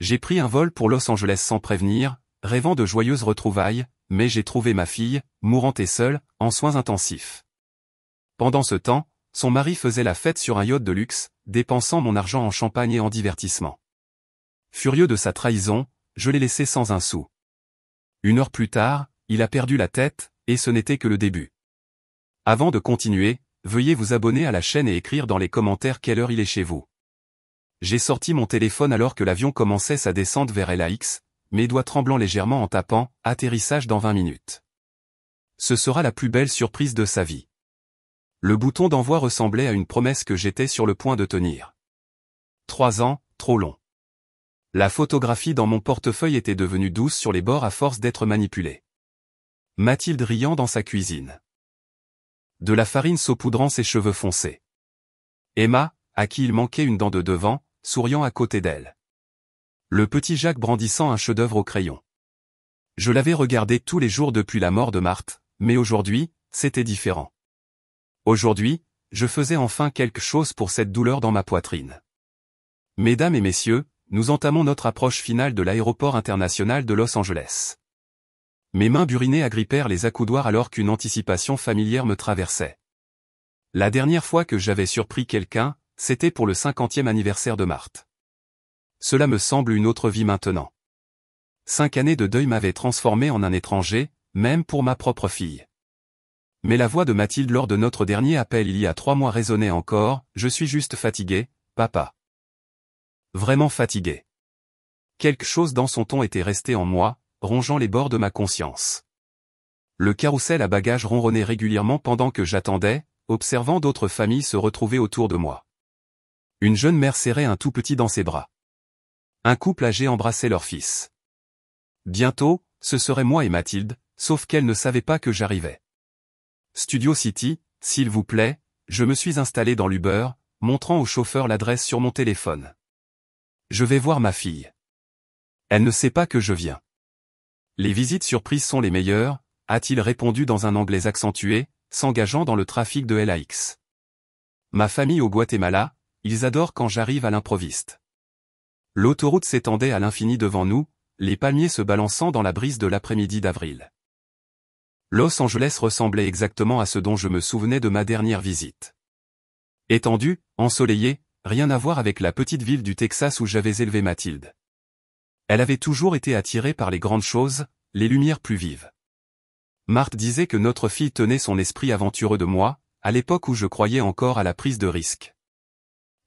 J'ai pris un vol pour Los Angeles sans prévenir, rêvant de joyeuses retrouvailles, mais j'ai trouvé ma fille, mourante et seule, en soins intensifs. Pendant ce temps, son mari faisait la fête sur un yacht de luxe, dépensant mon argent en champagne et en divertissement. Furieux de sa trahison, je l'ai laissé sans un sou. 1 heure plus tard, il a perdu la tête, et ce n'était que le début. Avant de continuer, veuillez vous abonner à la chaîne et écrire dans les commentaires quelle heure il est chez vous. J'ai sorti mon téléphone alors que l'avion commençait sa descente vers LAX, mes doigts tremblant légèrement en tapant « Atterrissage dans 20 minutes ». Ce sera la plus belle surprise de sa vie. Le bouton d'envoi ressemblait à une promesse que j'étais sur le point de tenir. 3 ans, trop long. La photographie dans mon portefeuille était devenue douce sur les bords à force d'être manipulée. Mathilde riant dans sa cuisine. De la farine saupoudrant ses cheveux foncés. Emma, à qui il manquait une dent de devant, souriant à côté d'elle. Le petit Jacques brandissant un chef-d'œuvre au crayon. Je l'avais regardé tous les jours depuis la mort de Marthe, mais aujourd'hui, c'était différent. Aujourd'hui, je faisais enfin quelque chose pour cette douleur dans ma poitrine. Mesdames et messieurs, nous entamons notre approche finale de l'aéroport international de Los Angeles. Mes mains burinées agrippèrent les accoudoirs alors qu'une anticipation familière me traversait. La dernière fois que j'avais surpris quelqu'un, c'était pour le 50e anniversaire de Marthe. Cela me semble une autre vie maintenant. 5 années de deuil m'avaient transformé en un étranger, même pour ma propre fille. Mais la voix de Mathilde lors de notre dernier appel il y a 3 mois résonnait encore, « Je suis juste fatigué, papa. » Vraiment fatigué. Quelque chose dans son ton était resté en moi, rongeant les bords de ma conscience. Le carrousel à bagages ronronnait régulièrement pendant que j'attendais, observant d'autres familles se retrouver autour de moi. Une jeune mère serrait un tout petit dans ses bras. Un couple âgé embrassait leur fils. Bientôt, ce serait moi et Mathilde, sauf qu'elle ne savait pas que j'arrivais. Studio City, s'il vous plaît, je me suis installé dans l'Uber, montrant au chauffeur l'adresse sur mon téléphone. Je vais voir ma fille. Elle ne sait pas que je viens. Les visites surprises sont les meilleures, a-t-il répondu dans un anglais accentué, s'engageant dans le trafic de LAX. Ma famille au Guatemala, ils adorent quand j'arrive à l'improviste. L'autoroute s'étendait à l'infini devant nous, les palmiers se balançant dans la brise de l'après-midi d'avril. Los Angeles ressemblait exactement à ce dont je me souvenais de ma dernière visite. Étendu, ensoleillé, rien à voir avec la petite ville du Texas où j'avais élevé Mathilde. Elle avait toujours été attirée par les grandes choses, les lumières plus vives. Marthe disait que notre fille tenait son esprit aventureux de moi, à l'époque où je croyais encore à la prise de risque.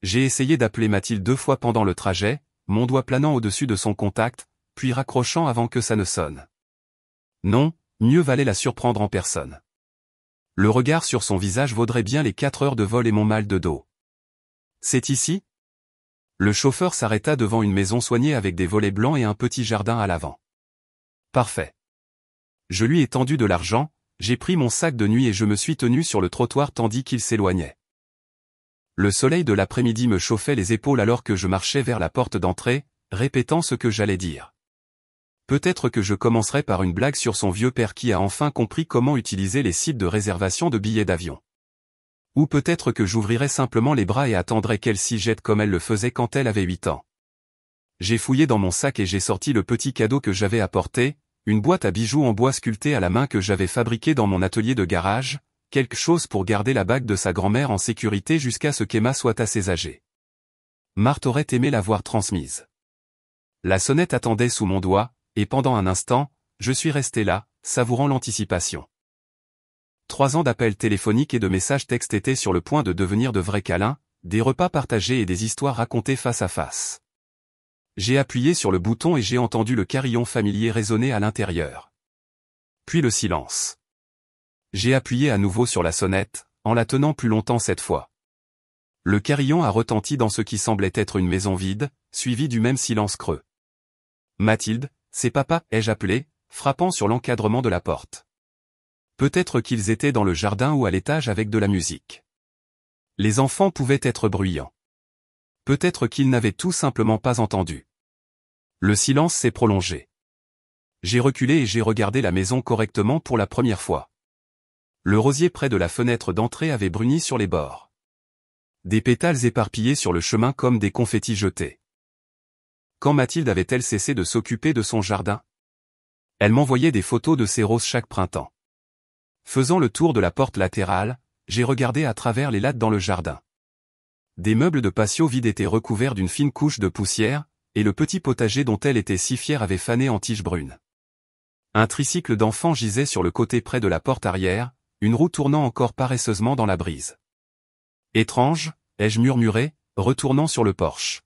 J'ai essayé d'appeler Mathilde 2 fois pendant le trajet, mon doigt planant au-dessus de son contact, puis raccrochant avant que ça ne sonne. Non, mieux valait la surprendre en personne. Le regard sur son visage vaudrait bien les 4 heures de vol et mon mal de dos. C'est ici ? Le chauffeur s'arrêta devant une maison soignée avec des volets blancs et un petit jardin à l'avant. Parfait. Je lui ai tendu de l'argent, j'ai pris mon sac de nuit et je me suis tenu sur le trottoir tandis qu'il s'éloignait. Le soleil de l'après-midi me chauffait les épaules alors que je marchais vers la porte d'entrée, répétant ce que j'allais dire. Peut-être que je commencerai par une blague sur son vieux père qui a enfin compris comment utiliser les sites de réservation de billets d'avion. Ou peut-être que j'ouvrirai simplement les bras et attendrai qu'elle s'y jette comme elle le faisait quand elle avait 8 ans. J'ai fouillé dans mon sac et j'ai sorti le petit cadeau que j'avais apporté, une boîte à bijoux en bois sculpté à la main que j'avais fabriquée dans mon atelier de garage, quelque chose pour garder la bague de sa grand-mère en sécurité jusqu'à ce qu'Emma soit assez âgée. Marthe aurait aimé l'avoir transmise. La sonnette attendait sous mon doigt, et pendant un instant, je suis resté là, savourant l'anticipation. 3 ans d'appels téléphoniques et de messages textes étaient sur le point de devenir de vrais câlins, des repas partagés et des histoires racontées face à face. J'ai appuyé sur le bouton et j'ai entendu le carillon familier résonner à l'intérieur. Puis le silence. J'ai appuyé à nouveau sur la sonnette, en la tenant plus longtemps cette fois. Le carillon a retenti dans ce qui semblait être une maison vide, suivi du même silence creux. Mathilde, c'est papa, ai-je appelé, frappant sur l'encadrement de la porte. Peut-être qu'ils étaient dans le jardin ou à l'étage avec de la musique. Les enfants pouvaient être bruyants. Peut-être qu'ils n'avaient tout simplement pas entendu. Le silence s'est prolongé. J'ai reculé et j'ai regardé la maison correctement pour la première fois. Le rosier près de la fenêtre d'entrée avait bruni sur les bords. Des pétales éparpillés sur le chemin comme des confettis jetés. Quand Mathilde avait-elle cessé de s'occuper de son jardin? Elle m'envoyait des photos de ses roses chaque printemps. Faisant le tour de la porte latérale, j'ai regardé à travers les lattes dans le jardin. Des meubles de patio vides étaient recouverts d'une fine couche de poussière, et le petit potager dont elle était si fière avait fané en tiges brunes. Un tricycle d'enfant gisait sur le côté près de la porte arrière, une roue tournant encore paresseusement dans la brise. Étrange, ai-je murmuré, retournant sur le porche.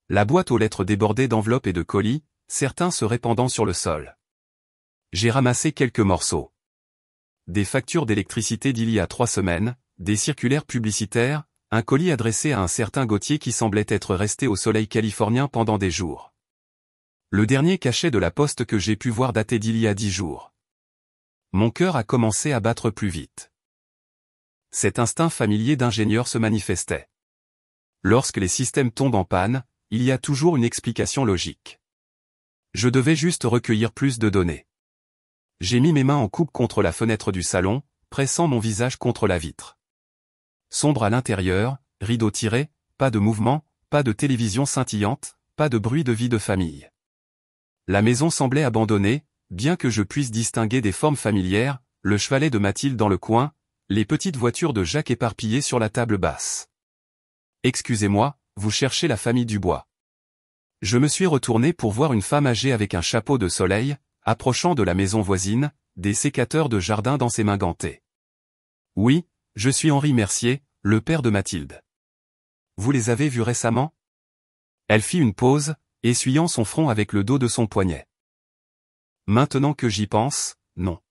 La boîte aux lettres débordait d'enveloppes et de colis, certains se répandant sur le sol. J'ai ramassé quelques morceaux. Des factures d'électricité d'il y a 3 semaines, des circulaires publicitaires, un colis adressé à un certain Gauthier qui semblait être resté au soleil californien pendant des jours. Le dernier cachet de la poste que j'ai pu voir datait d'il y a 10 jours. Mon cœur a commencé à battre plus vite. Cet instinct familier d'ingénieur se manifestait. Lorsque les systèmes tombent en panne, il y a toujours une explication logique. Je devais juste recueillir plus de données. J'ai mis mes mains en coupe contre la fenêtre du salon, pressant mon visage contre la vitre. Sombre à l'intérieur, rideau tiré, pas de mouvement, pas de télévision scintillante, pas de bruit de vie de famille. La maison semblait abandonnée, bien que je puisse distinguer des formes familières, le chevalet de Mathilde dans le coin, les petites voitures de Jacques éparpillées sur la table basse. Excusez-moi, vous cherchez la famille Dubois. Je me suis retourné pour voir une femme âgée avec un chapeau de soleil, approchant de la maison voisine, des sécateurs de jardin dans ses mains gantées. Oui, je suis Henri Mercier, le père de Mathilde. Vous les avez vus récemment? Elle fit une pause, essuyant son front avec le dos de son poignet. Maintenant que j'y pense, non.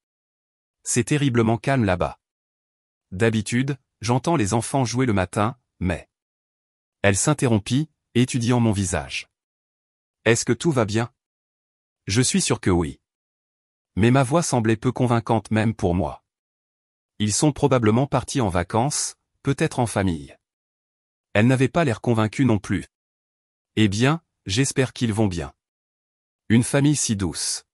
C'est terriblement calme là-bas. D'habitude, j'entends les enfants jouer le matin, mais... Elle s'interrompit, étudiant mon visage. Est-ce que tout va bien? Je suis sûr que oui. Mais ma voix semblait peu convaincante même pour moi. Ils sont probablement partis en vacances, peut-être en famille. Elle n'avait pas l'air convaincue non plus. Eh bien, j'espère qu'ils vont bien. Une famille si douce.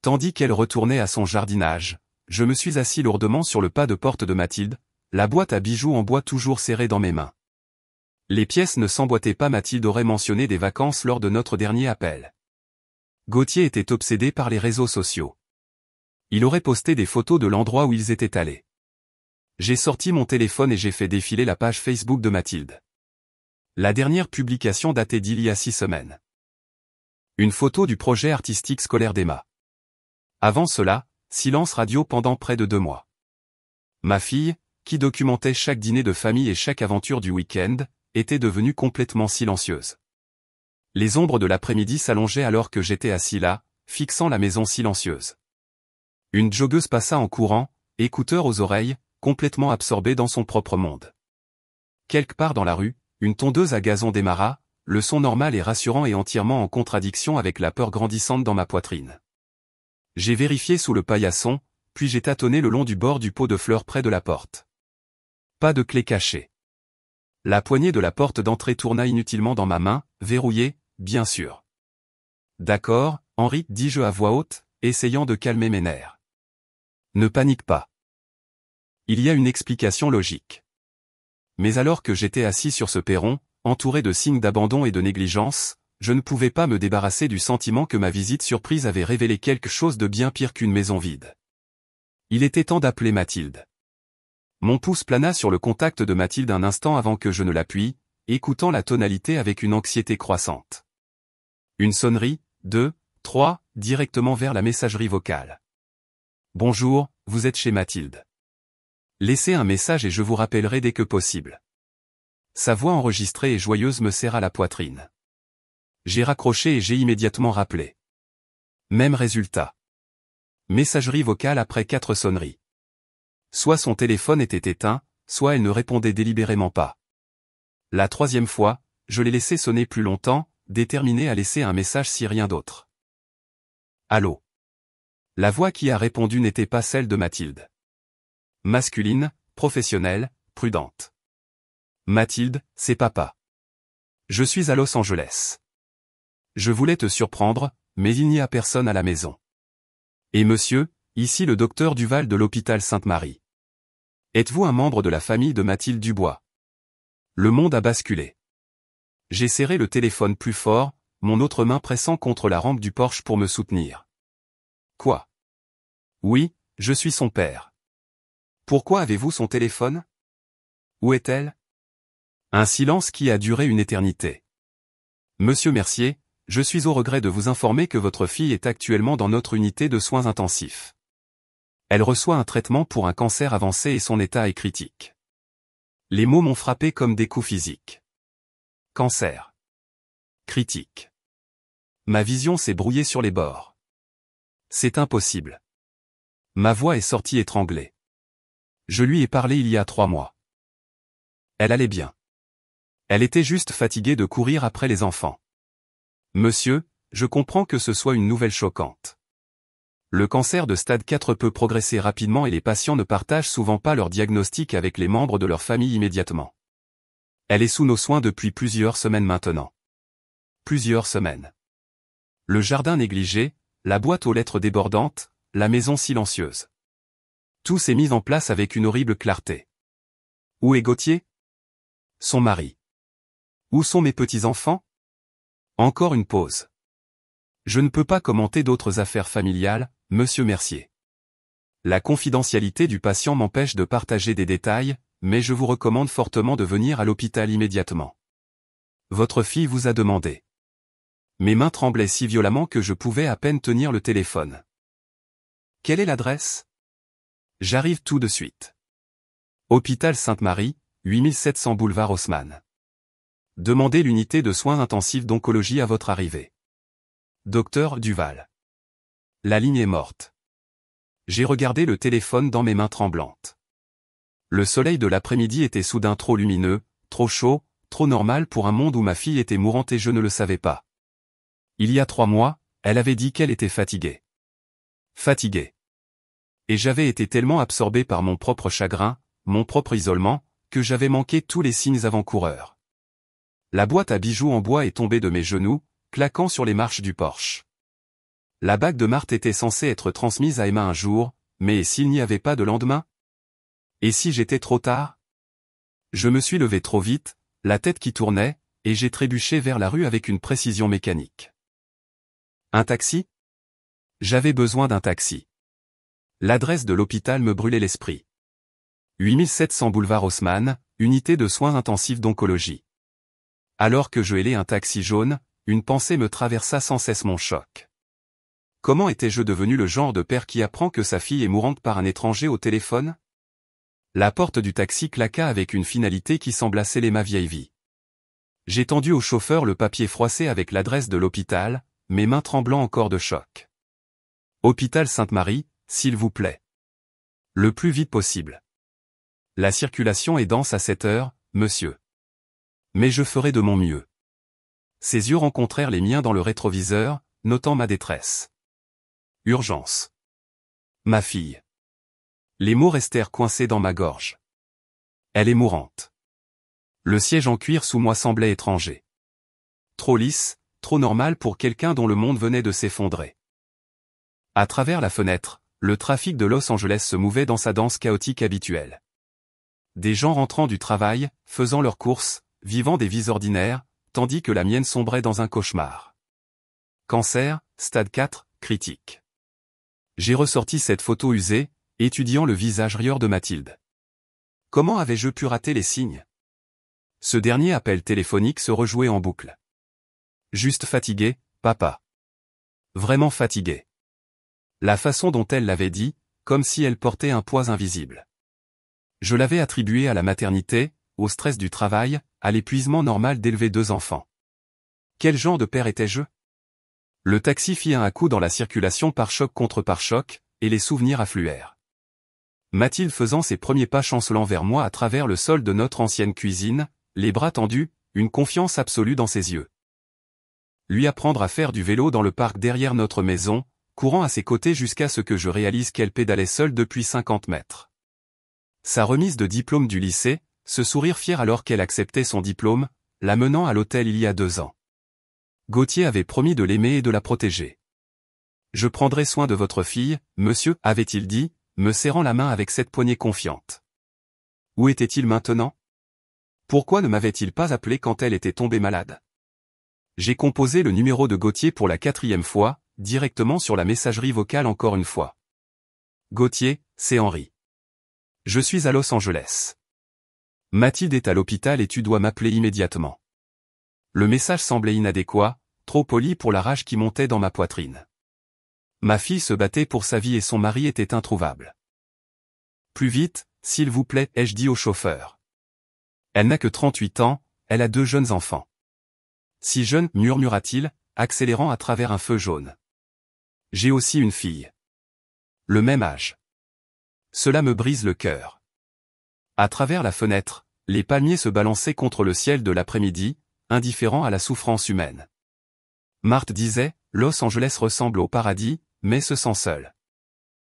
Tandis qu'elle retournait à son jardinage, je me suis assis lourdement sur le pas de porte de Mathilde, la boîte à bijoux en bois toujours serrée dans mes mains. Les pièces ne s'emboîtaient pas. Mathilde aurait mentionné des vacances lors de notre dernier appel. Gauthier était obsédé par les réseaux sociaux. Il aurait posté des photos de l'endroit où ils étaient allés. J'ai sorti mon téléphone et j'ai fait défiler la page Facebook de Mathilde. La dernière publication datait d'il y a 6 semaines. Une photo du projet artistique scolaire d'Emma. Avant cela, silence radio pendant près de 2 mois. Ma fille, qui documentait chaque dîner de famille et chaque aventure du week-end, était devenue complètement silencieuse. Les ombres de l'après-midi s'allongeaient alors que j'étais assis là, fixant la maison silencieuse. Une joggeuse passa en courant, écouteurs aux oreilles, complètement absorbée dans son propre monde. Quelque part dans la rue, une tondeuse à gazon démarra, le son normal et rassurant et entièrement en contradiction avec la peur grandissante dans ma poitrine. J'ai vérifié sous le paillasson, puis j'ai tâtonné le long du bord du pot de fleurs près de la porte. Pas de clé cachée. La poignée de la porte d'entrée tourna inutilement dans ma main, verrouillée, bien sûr. D'accord, Henri, dis-je à voix haute, essayant de calmer mes nerfs. Ne panique pas. Il y a une explication logique. Mais alors que j'étais assis sur ce perron, entouré de signes d'abandon et de négligence, je ne pouvais pas me débarrasser du sentiment que ma visite surprise avait révélé quelque chose de bien pire qu'une maison vide. Il était temps d'appeler Mathilde. Mon pouce plana sur le contact de Mathilde un instant avant que je ne l'appuie, écoutant la tonalité avec une anxiété croissante. Une sonnerie, 2, 3, directement vers la messagerie vocale. Bonjour, vous êtes chez Mathilde. Laissez un message et je vous rappellerai dès que possible. Sa voix enregistrée et joyeuse me serra la poitrine. J'ai raccroché et j'ai immédiatement rappelé. Même résultat. Messagerie vocale après 4 sonneries. Soit son téléphone était éteint, soit elle ne répondait délibérément pas. La 3e fois, je l'ai laissé sonner plus longtemps, déterminé à laisser un message si rien d'autre. Allô. La voix qui a répondu n'était pas celle de Mathilde. Masculine, professionnelle, prudente. Mathilde, c'est papa. Je suis à Los Angeles. Je voulais te surprendre, mais il n'y a personne à la maison. Et monsieur, ici le docteur Duval de l'hôpital Sainte-Marie. Êtes-vous un membre de la famille de Mathilde Dubois? Le monde a basculé. J'ai serré le téléphone plus fort, mon autre main pressant contre la rampe du Porsche pour me soutenir. Quoi? Oui, je suis son père. Pourquoi avez-vous son téléphone? Où est-elle? Un silence qui a duré une éternité. Monsieur Mercier, je suis au regret de vous informer que votre fille est actuellement dans notre unité de soins intensifs. Elle reçoit un traitement pour un cancer avancé et son état est critique. Les mots m'ont frappé comme des coups physiques. Cancer. Critique. Ma vision s'est brouillée sur les bords. C'est impossible. Ma voix est sortie étranglée. Je lui ai parlé il y a 3 mois. Elle allait bien. Elle était juste fatiguée de courir après les enfants. Monsieur, je comprends que ce soit une nouvelle choquante. Le cancer de stade 4 peut progresser rapidement et les patients ne partagent souvent pas leur diagnostic avec les membres de leur famille immédiatement. Elle est sous nos soins depuis plusieurs semaines maintenant. Plusieurs semaines. Le jardin négligé, la boîte aux lettres débordante, la maison silencieuse. Tout s'est mis en place avec une horrible clarté. Où est Gauthier? Son mari. Où sont mes petits-enfants? Encore une pause. Je ne peux pas commenter d'autres affaires familiales, monsieur Mercier. La confidentialité du patient m'empêche de partager des détails, mais je vous recommande fortement de venir à l'hôpital immédiatement. Votre fille vous a demandé. Mes mains tremblaient si violemment que je pouvais à peine tenir le téléphone. Quelle est l'adresse? J'arrive tout de suite. Hôpital Sainte-Marie, 8700 boulevard Haussmann. Demandez l'unité de soins intensifs d'oncologie à votre arrivée. Docteur Duval. La ligne est morte. J'ai regardé le téléphone dans mes mains tremblantes. Le soleil de l'après-midi était soudain trop lumineux, trop chaud, trop normal pour un monde où ma fille était mourante et je ne le savais pas. Il y a 3 mois, elle avait dit qu'elle était fatiguée. Fatiguée. Et j'avais été tellement absorbé par mon propre chagrin, mon propre isolement, que j'avais manqué tous les signes avant-coureurs. La boîte à bijoux en bois est tombée de mes genoux, claquant sur les marches du Porsche. La bague de Marthe était censée être transmise à Emma un jour, mais s'il n'y avait pas de lendemain? Et si j'étais trop tard? Je me suis levé trop vite, la tête qui tournait, et j'ai trébuché vers la rue avec une précision mécanique. Un taxi? J'avais besoin d'un taxi. L'adresse de l'hôpital me brûlait l'esprit. 8700 boulevard Haussmann, unité de soins intensifs d'oncologie. Alors que je hélais un taxi jaune, une pensée me traversa sans cesse mon choc. Comment étais-je devenu le genre de père qui apprend que sa fille est mourante par un étranger au téléphone? La porte du taxi claqua avec une finalité qui sembla sceller ma vieille vie. J'ai tendu au chauffeur le papier froissé avec l'adresse de l'hôpital, mes mains tremblant encore de choc. Hôpital Sainte-Marie, s'il vous plaît. Le plus vite possible. La circulation est dense à cette heure, monsieur. Mais je ferai de mon mieux. Ses yeux rencontrèrent les miens dans le rétroviseur, notant ma détresse. Urgence. Ma fille. Les mots restèrent coincés dans ma gorge. Elle est mourante. Le siège en cuir sous moi semblait étranger. Trop lisse, trop normal pour quelqu'un dont le monde venait de s'effondrer. À travers la fenêtre, le trafic de Los Angeles se mouvait dans sa danse chaotique habituelle. Des gens rentrant du travail, faisant leurs courses, vivant des vies ordinaires, tandis que la mienne sombrait dans un cauchemar. Cancer, stade 4, critique. J'ai ressorti cette photo usée, étudiant le visage rieur de Mathilde. Comment avais-je pu rater les signes? Ce dernier appel téléphonique se rejouait en boucle. Juste fatigué, papa. Vraiment fatigué. La façon dont elle l'avait dit, comme si elle portait un poids invisible. Je l'avais attribué à la maternité, au stress du travail, à l'épuisement normal d'élever 2 enfants. Quel genre de père étais-je? Le taxi fit un à-coup dans la circulation par choc contre par choc, et les souvenirs affluèrent. Mathilde faisant ses premiers pas chancelant vers moi à travers le sol de notre ancienne cuisine, les bras tendus, une confiance absolue dans ses yeux. Lui apprendre à faire du vélo dans le parc derrière notre maison, courant à ses côtés jusqu'à ce que je réalise qu'elle pédalait seule depuis 50 mètres. Sa remise de diplôme du lycée, ce sourire fier alors qu'elle acceptait son diplôme, la menant à l'hôtel il y a 2 ans. Gauthier avait promis de l'aimer et de la protéger. Je prendrai soin de votre fille, monsieur, avait-il dit, me serrant la main avec cette poignée confiante. Où était-il maintenant? Pourquoi ne m'avait-il pas appelé quand elle était tombée malade? J'ai composé le numéro de Gauthier pour la 4e fois, directement sur la messagerie vocale encore une fois. Gauthier, c'est Henri. Je suis à Los Angeles. Mathilde est à l'hôpital et tu dois m'appeler immédiatement. Le message semblait inadéquat, trop poli pour la rage qui montait dans ma poitrine. Ma fille se battait pour sa vie et son mari était introuvable. Plus vite, s'il vous plaît, ai-je dit au chauffeur. Elle n'a que 38 ans, elle a 2 jeunes enfants. Si jeune, murmura-t-il, accélérant à travers un feu jaune. J'ai aussi une fille. Le même âge. Cela me brise le cœur. À travers la fenêtre, les palmiers se balançaient contre le ciel de l'après-midi, indifférents à la souffrance humaine. Marthe disait, Los Angeles ressemble au paradis, mais se sent seule.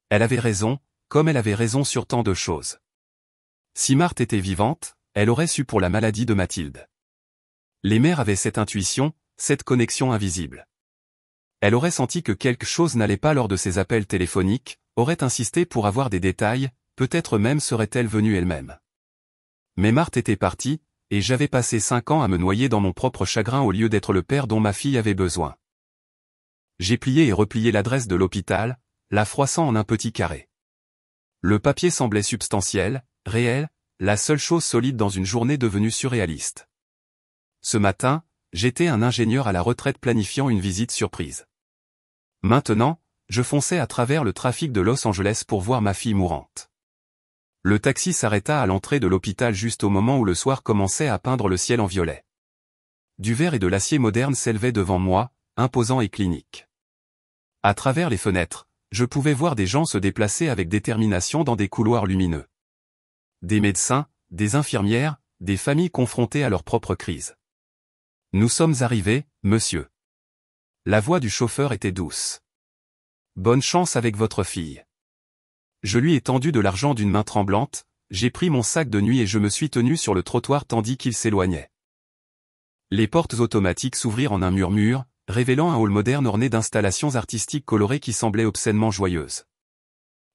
Elle avait raison, comme elle avait raison sur tant de choses. Si Marthe était vivante, elle aurait su pour la maladie de Mathilde. Les mères avaient cette intuition, cette connexion invisible. Elle aurait senti que quelque chose n'allait pas lors de ses appels téléphoniques, aurait insisté pour avoir des détails, peut-être même serait-elle venue elle-même. Mais Marthe était partie, et j'avais passé 5 ans à me noyer dans mon propre chagrin au lieu d'être le père dont ma fille avait besoin. J'ai plié et replié l'adresse de l'hôpital, la froissant en un petit carré. Le papier semblait substantiel, réel, la seule chose solide dans une journée devenue surréaliste. Ce matin, j'étais un ingénieur à la retraite planifiant une visite surprise. Maintenant, je fonçais à travers le trafic de Los Angeles pour voir ma fille mourante. Le taxi s'arrêta à l'entrée de l'hôpital juste au moment où le soir commençait à peindre le ciel en violet. Du verre et de l'acier moderne s'élevaient devant moi, imposants et cliniques. À travers les fenêtres, je pouvais voir des gens se déplacer avec détermination dans des couloirs lumineux. Des médecins, des infirmières, des familles confrontées à leur propre crise. Nous sommes arrivés, monsieur. La voix du chauffeur était douce. Bonne chance avec votre fille. Je lui ai tendu de l'argent d'une main tremblante, j'ai pris mon sac de nuit et je me suis tenu sur le trottoir tandis qu'il s'éloignait. Les portes automatiques s'ouvrirent en un murmure, révélant un hall moderne orné d'installations artistiques colorées qui semblaient obscènement joyeuses.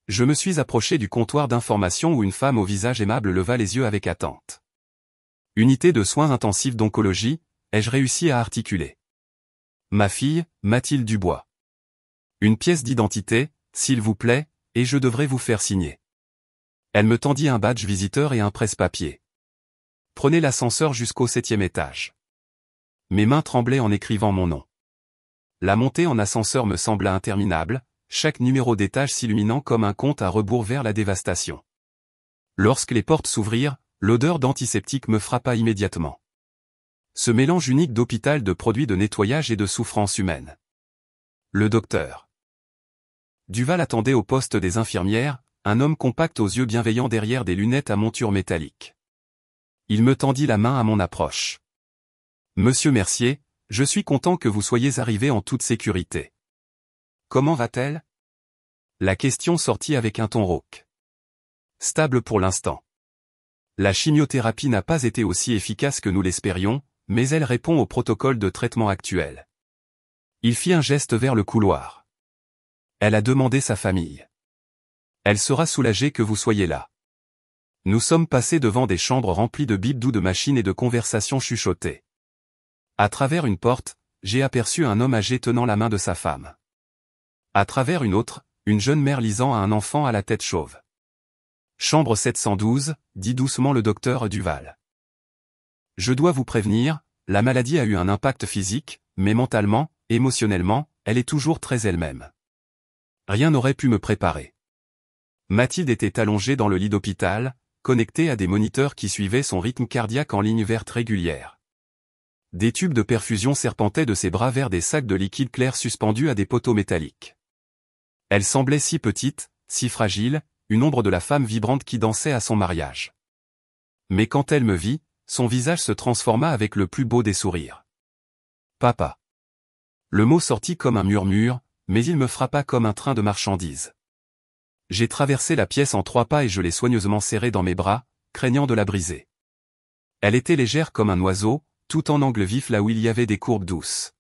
Je me suis approché du comptoir d'information où une femme au visage aimable leva les yeux avec attente. Unité de soins intensifs d'oncologie, ai-je réussi à articuler. Ma fille, Mathilde Dubois. Une pièce d'identité, s'il vous plaît, et je devrais vous faire signer. Elle me tendit un badge visiteur et un presse-papier. Prenez l'ascenseur jusqu'au 7e étage. Mes mains tremblaient en écrivant mon nom. La montée en ascenseur me sembla interminable, chaque numéro d'étage s'illuminant comme un compte à rebours vers la dévastation. Lorsque les portes s'ouvrirent, l'odeur d'antiseptique me frappa immédiatement. Ce mélange unique d'hôpital de produits de nettoyage et de souffrance humaine. Le docteur Duval attendait au poste des infirmières, un homme compact aux yeux bienveillants derrière des lunettes à monture métallique. Il me tendit la main à mon approche. Monsieur Mercier, je suis content que vous soyez arrivé en toute sécurité. Comment va-t-elle? La question sortit avec un ton rauque. Stable pour l'instant. La chimiothérapie n'a pas été aussi efficace que nous l'espérions, mais elle répond au protocole de traitement actuel. Il fit un geste vers le couloir. Elle a demandé sa famille. Elle sera soulagée que vous soyez là. Nous sommes passés devant des chambres remplies de bibelous de machines et de conversations chuchotées. À travers une porte, j'ai aperçu un homme âgé tenant la main de sa femme. À travers une autre, une jeune mère lisant à un enfant à la tête chauve. Chambre 712, dit doucement le docteur Duval. Je dois vous prévenir, la maladie a eu un impact physique, mais mentalement, émotionnellement, elle est toujours très elle-même. Rien n'aurait pu me préparer. Mathilde était allongée dans le lit d'hôpital, connectée à des moniteurs qui suivaient son rythme cardiaque en ligne verte régulière. Des tubes de perfusion serpentaient de ses bras vers des sacs de liquide clair suspendus à des poteaux métalliques. Elle semblait si petite, si fragile, une ombre de la femme vibrante qui dansait à son mariage. Mais quand elle me vit, son visage se transforma avec le plus beau des sourires. Papa. Le mot sortit comme un murmure, mais il me frappa comme un train de marchandises. J'ai traversé la pièce en 3 pas et je l'ai soigneusement serrée dans mes bras, craignant de la briser. Elle était légère comme un oiseau, tout en angle vif là où il y avait des courbes douces.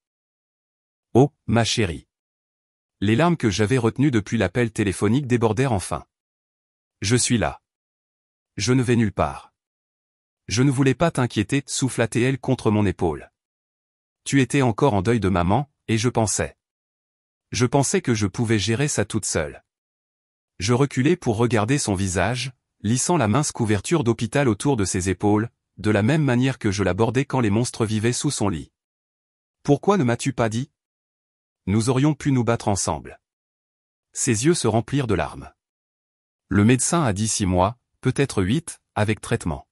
Oh, ma chérie. Les larmes que j'avais retenues depuis l'appel téléphonique débordèrent enfin. Je suis là. Je ne vais nulle part. Je ne voulais pas t'inquiéter, souffla-t-elle contre mon épaule. Tu étais encore en deuil de maman, et je pensais. Je pensais que je pouvais gérer ça toute seule. Je reculai pour regarder son visage, lissant la mince couverture d'hôpital autour de ses épaules, de la même manière que je l'abordais quand les monstres vivaient sous son lit. Pourquoi ne m'as-tu pas dit? Nous aurions pu nous battre ensemble. Ses yeux se remplirent de larmes. Le médecin a dit 6 mois, peut-être 8, avec traitement.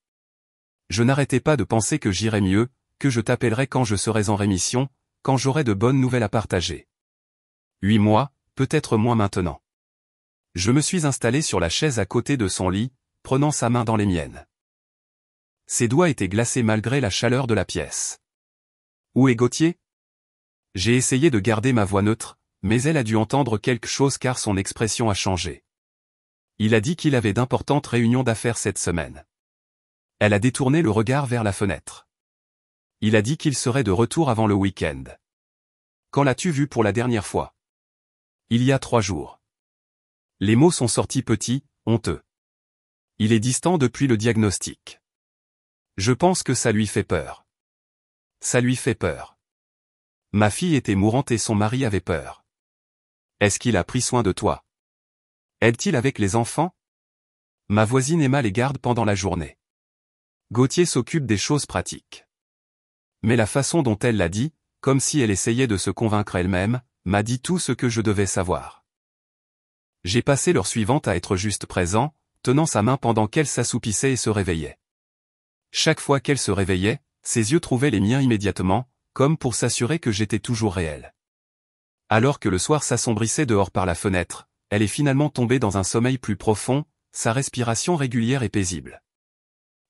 Je n'arrêtais pas de penser que j'irais mieux, que je t'appellerais quand je serais en rémission, quand j'aurais de bonnes nouvelles à partager. 8 mois, peut-être moins maintenant. Je me suis installé sur la chaise à côté de son lit, prenant sa main dans les miennes. Ses doigts étaient glacés malgré la chaleur de la pièce. Où est Gauthier? J'ai essayé de garder ma voix neutre, mais elle a dû entendre quelque chose car son expression a changé. Il a dit qu'il avait d'importantes réunions d'affaires cette semaine. Elle a détourné le regard vers la fenêtre. Il a dit qu'il serait de retour avant le week-end. Quand l'as-tu vu pour la dernière fois? Il y a 3 jours. Les mots sont sortis petits, honteux. Il est distant depuis le diagnostic. Je pense que ça lui fait peur. Ça lui fait peur. Ma fille était mourante et son mari avait peur. Est-ce qu'il a pris soin de toi? Aide-t-il avec les enfants? Ma voisine Emma les garde pendant la journée. Gauthier s'occupe des choses pratiques. Mais la façon dont elle l'a dit, comme si elle essayait de se convaincre elle-même, m'a dit tout ce que je devais savoir. J'ai passé l'heure suivante à être juste présent, tenant sa main pendant qu'elle s'assoupissait et se réveillait. Chaque fois qu'elle se réveillait, ses yeux trouvaient les miens immédiatement, comme pour s'assurer que j'étais toujours réel. Alors que le soir s'assombrissait dehors par la fenêtre, elle est finalement tombée dans un sommeil plus profond, sa respiration régulière et paisible.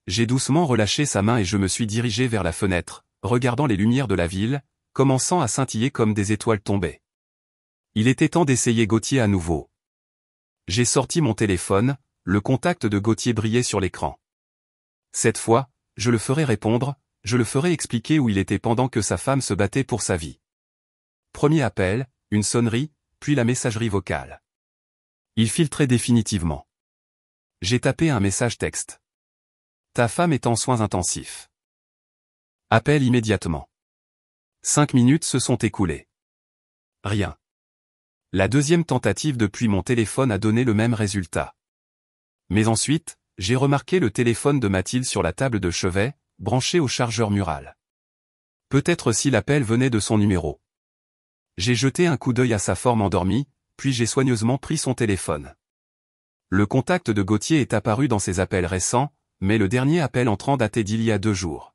J'ai doucement relâché sa main et je me suis dirigé vers la fenêtre, regardant les lumières de la ville, commençant à scintiller comme des étoiles tombées. Il était temps d'essayer Gauthier à nouveau. J'ai sorti mon téléphone, le contact de Gauthier brillait sur l'écran. Cette fois, je le ferai répondre, je le ferai expliquer où il était pendant que sa femme se battait pour sa vie. Premier appel, une sonnerie, puis la messagerie vocale. Il filtrait définitivement. J'ai tapé un message texte. Ta femme est en soins intensifs. Appelle immédiatement. 5 minutes se sont écoulées. Rien. La deuxième tentative depuis mon téléphone a donné le même résultat. Mais ensuite, j'ai remarqué le téléphone de Mathilde sur la table de chevet, branché au chargeur mural. Peut-être si l'appel venait de son numéro. J'ai jeté un coup d'œil à sa forme endormie, puis j'ai soigneusement pris son téléphone. Le contact de Gauthier est apparu dans ses appels récents, mais le dernier appel entrant datait d'il y a 2 jours.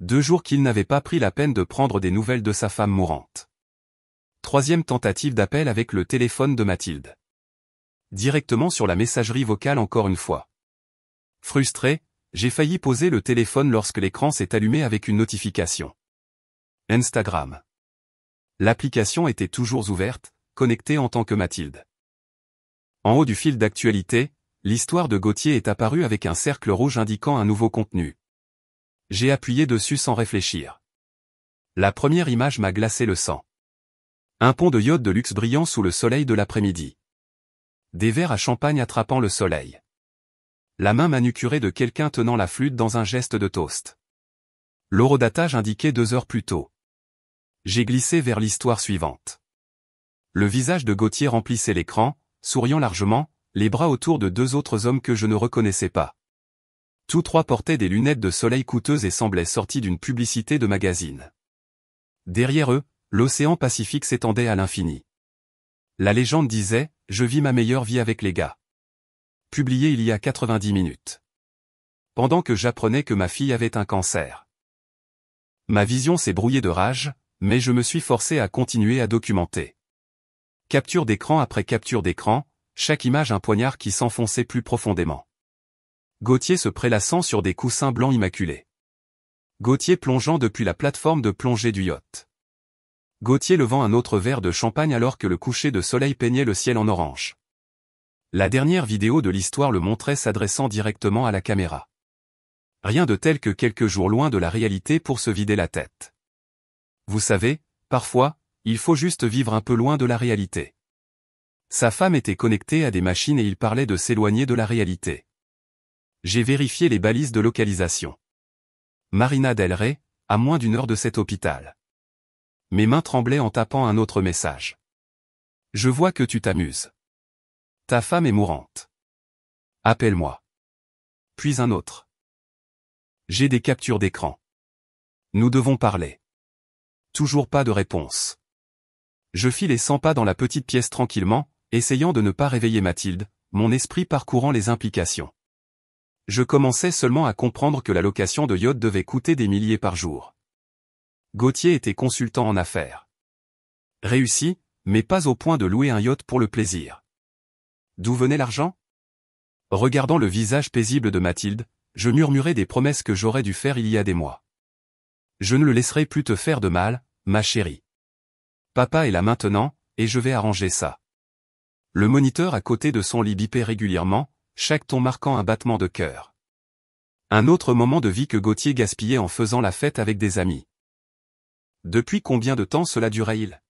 2 jours qu'il n'avait pas pris la peine de prendre des nouvelles de sa femme mourante. 3e tentative d'appel avec le téléphone de Mathilde. Directement sur la messagerie vocale encore une fois. Frustré, j'ai failli poser le téléphone lorsque l'écran s'est allumé avec une notification. Instagram. L'application était toujours ouverte, connectée en tant que Mathilde. En haut du fil d'actualité, l'histoire de Gauthier est apparue avec un cercle rouge indiquant un nouveau contenu. J'ai appuyé dessus sans réfléchir. La première image m'a glacé le sang. Un pont de yacht de luxe brillant sous le soleil de l'après-midi. Des verres à champagne attrapant le soleil. La main manucurée de quelqu'un tenant la flûte dans un geste de toast. L'horodatage indiquait 2 heures plus tôt. J'ai glissé vers l'histoire suivante. Le visage de Gauthier remplissait l'écran, souriant largement, les bras autour de 2 autres hommes que je ne reconnaissais pas. Tous 3 portaient des lunettes de soleil coûteuses et semblaient sortis d'une publicité de magazine. Derrière eux, l'océan Pacifique s'étendait à l'infini. La légende disait « Je vis ma meilleure vie avec les gars ». Publié il y a 90 minutes. Pendant que j'apprenais que ma fille avait un cancer. Ma vision s'est brouillée de rage, mais je me suis forcé à continuer à documenter. Capture d'écran après capture d'écran, chaque image un poignard qui s'enfonçait plus profondément. Gauthier se prélassant sur des coussins blancs immaculés. Gauthier plongeant depuis la plateforme de plongée du yacht. Gauthier levant un autre verre de champagne alors que le coucher de soleil peignait le ciel en orange. La dernière vidéo de l'histoire le montrait s'adressant directement à la caméra. Rien de tel que quelques jours loin de la réalité pour se vider la tête. Vous savez, parfois, il faut juste vivre un peu loin de la réalité. Sa femme était connectée à des machines et il parlait de s'éloigner de la réalité. J'ai vérifié les balises de localisation. Marina del Rey, à moins d'1 heure de cet hôpital. Mes mains tremblaient en tapant un autre message. Je vois que tu t'amuses. Ta femme est mourante. Appelle-moi. Puis un autre. J'ai des captures d'écran. Nous devons parler. Toujours pas de réponse. Je fis les 100 pas dans la petite pièce tranquillement, essayant de ne pas réveiller Mathilde, mon esprit parcourant les implications. Je commençais seulement à comprendre que la location de yacht devait coûter des milliers par jour. Gauthier était consultant en affaires. Réussi, mais pas au point de louer un yacht pour le plaisir. D'où venait l'argent? Regardant le visage paisible de Mathilde, je murmurais des promesses que j'aurais dû faire il y a des mois. Je ne le laisserai plus te faire de mal, ma chérie. Papa est là maintenant, et je vais arranger ça. Le moniteur à côté de son lit bipait régulièrement, chaque ton marquant un battement de cœur. Un autre moment de vie que Gauthier gaspillait en faisant la fête avec des amis. Depuis combien de temps cela durait-il?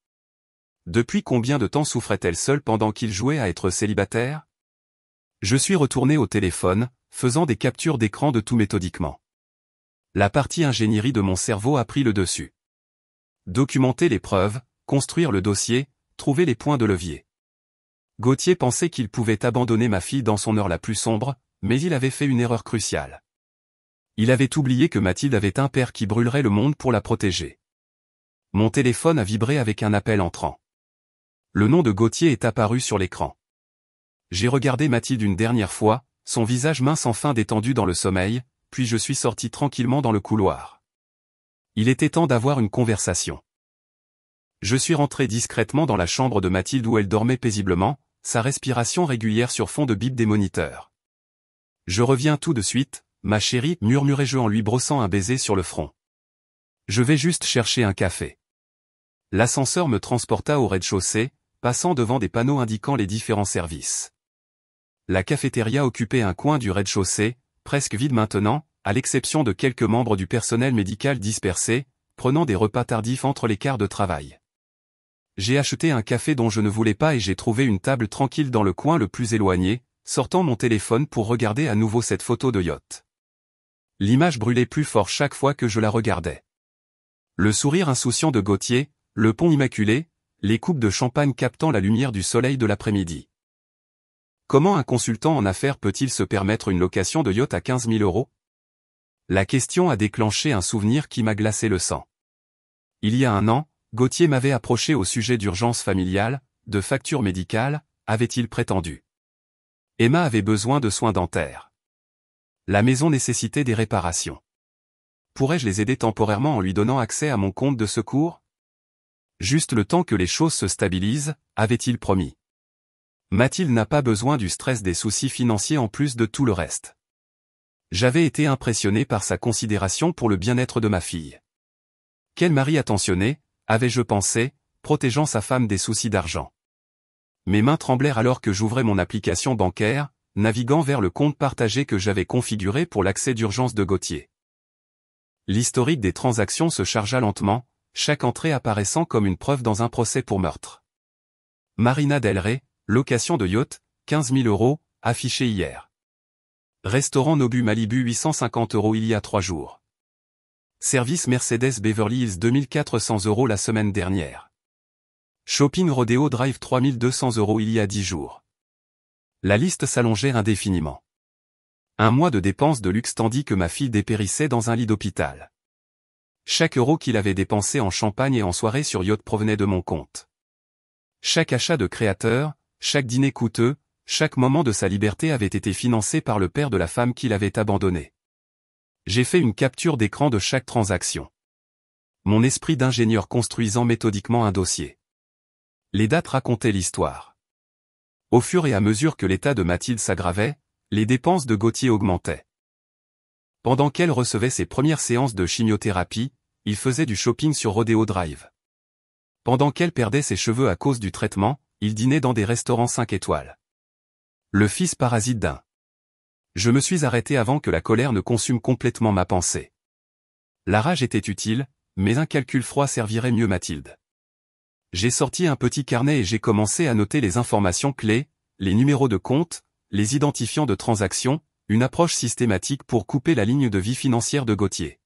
Depuis combien de temps souffrait-elle seule pendant qu'il jouait à être célibataire? Je suis retourné au téléphone, faisant des captures d'écran de tout méthodiquement. La partie ingénierie de mon cerveau a pris le dessus. Documenter les preuves, construire le dossier, trouver les points de levier. Gauthier pensait qu'il pouvait abandonner ma fille dans son heure la plus sombre, mais il avait fait une erreur cruciale. Il avait oublié que Mathilde avait un père qui brûlerait le monde pour la protéger. Mon téléphone a vibré avec un appel entrant. Le nom de Gauthier est apparu sur l'écran. J'ai regardé Mathilde une dernière fois, son visage mince enfin détendu dans le sommeil, puis je suis sorti tranquillement dans le couloir. Il était temps d'avoir une conversation. Je suis rentré discrètement dans la chambre de Mathilde où elle dormait paisiblement, sa respiration régulière sur fond de bip des moniteurs. Je reviens tout de suite, ma chérie, murmurai-je en lui brossant un baiser sur le front. Je vais juste chercher un café. L'ascenseur me transporta au rez-de-chaussée, passant devant des panneaux indiquant les différents services. La cafétéria occupait un coin du rez-de-chaussée, presque vide maintenant, à l'exception de quelques membres du personnel médical dispersés, prenant des repas tardifs entre les quarts de travail. J'ai acheté un café dont je ne voulais pas et j'ai trouvé une table tranquille dans le coin le plus éloigné, sortant mon téléphone pour regarder à nouveau cette photo de yacht. L'image brûlait plus fort chaque fois que je la regardais. Le sourire insouciant de Gauthier, le pont immaculé, les coupes de champagne captant la lumière du soleil de l'après-midi. Comment un consultant en affaires peut-il se permettre une location de yacht à 15 000 €? La question a déclenché un souvenir qui m'a glacé le sang. Il y a un an, Gauthier m'avait approché au sujet d'urgence familiale, de factures médicales, avait-il prétendu. Emma avait besoin de soins dentaires. La maison nécessitait des réparations. Pourrais-je les aider temporairement en lui donnant accès à mon compte de secours? Juste le temps que les choses se stabilisent, avait-il promis. Mathilde n'a pas besoin du stress des soucis financiers en plus de tout le reste. J'avais été impressionné par sa considération pour le bien-être de ma fille. Quel mari attentionné, avais-je pensé, protégeant sa femme des soucis d'argent. Mes mains tremblèrent alors que j'ouvrais mon application bancaire, naviguant vers le compte partagé que j'avais configuré pour l'accès d'urgence de Gauthier. L'historique des transactions se chargea lentement, chaque entrée apparaissant comme une preuve dans un procès pour meurtre. Marina Del Rey, location de yacht, 15 000 €, affiché hier. Restaurant Nobu Malibu 850 € il y a 3 jours. Service Mercedes Beverly Hills 2400 € la semaine dernière. Shopping Rodeo Drive 3200 € il y a 10 jours. La liste s'allongeait indéfiniment. Un mois de dépenses de luxe tandis que ma fille dépérissait dans un lit d'hôpital. Chaque euro qu'il avait dépensé en champagne et en soirée sur yacht provenait de mon compte. Chaque achat de créateur, chaque dîner coûteux, chaque moment de sa liberté avait été financé par le père de la femme qui l'avait abandonné. J'ai fait une capture d'écran de chaque transaction. Mon esprit d'ingénieur construisant méthodiquement un dossier. Les dates racontaient l'histoire. Au fur et à mesure que l'état de Mathilde s'aggravait, les dépenses de Gauthier augmentaient. Pendant qu'elle recevait ses premières séances de chimiothérapie, il faisait du shopping sur Rodeo Drive. Pendant qu'elle perdait ses cheveux à cause du traitement, il dînait dans des restaurants 5 étoiles. Le fils parasite d'un. Je me suis arrêté avant que la colère ne consume complètement ma pensée. La rage était utile, mais un calcul froid servirait mieux Mathilde. J'ai sorti un petit carnet et j'ai commencé à noter les informations clés, les numéros de compte, les identifiants de transactions, une approche systématique pour couper la ligne de vie financière de Gauthier.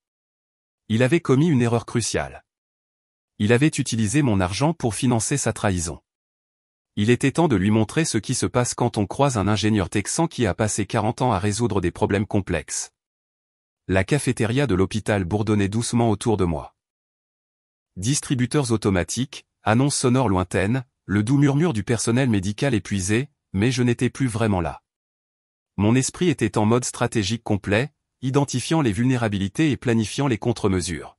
Il avait commis une erreur cruciale. Il avait utilisé mon argent pour financer sa trahison. Il était temps de lui montrer ce qui se passe quand on croise un ingénieur texan qui a passé 40 ans à résoudre des problèmes complexes. La cafétéria de l'hôpital bourdonnait doucement autour de moi. Distributeurs automatiques, annonces sonores lointaines, le doux murmure du personnel médical épuisé, mais je n'étais plus vraiment là. Mon esprit était en mode stratégique complet, identifiant les vulnérabilités et planifiant les contre-mesures.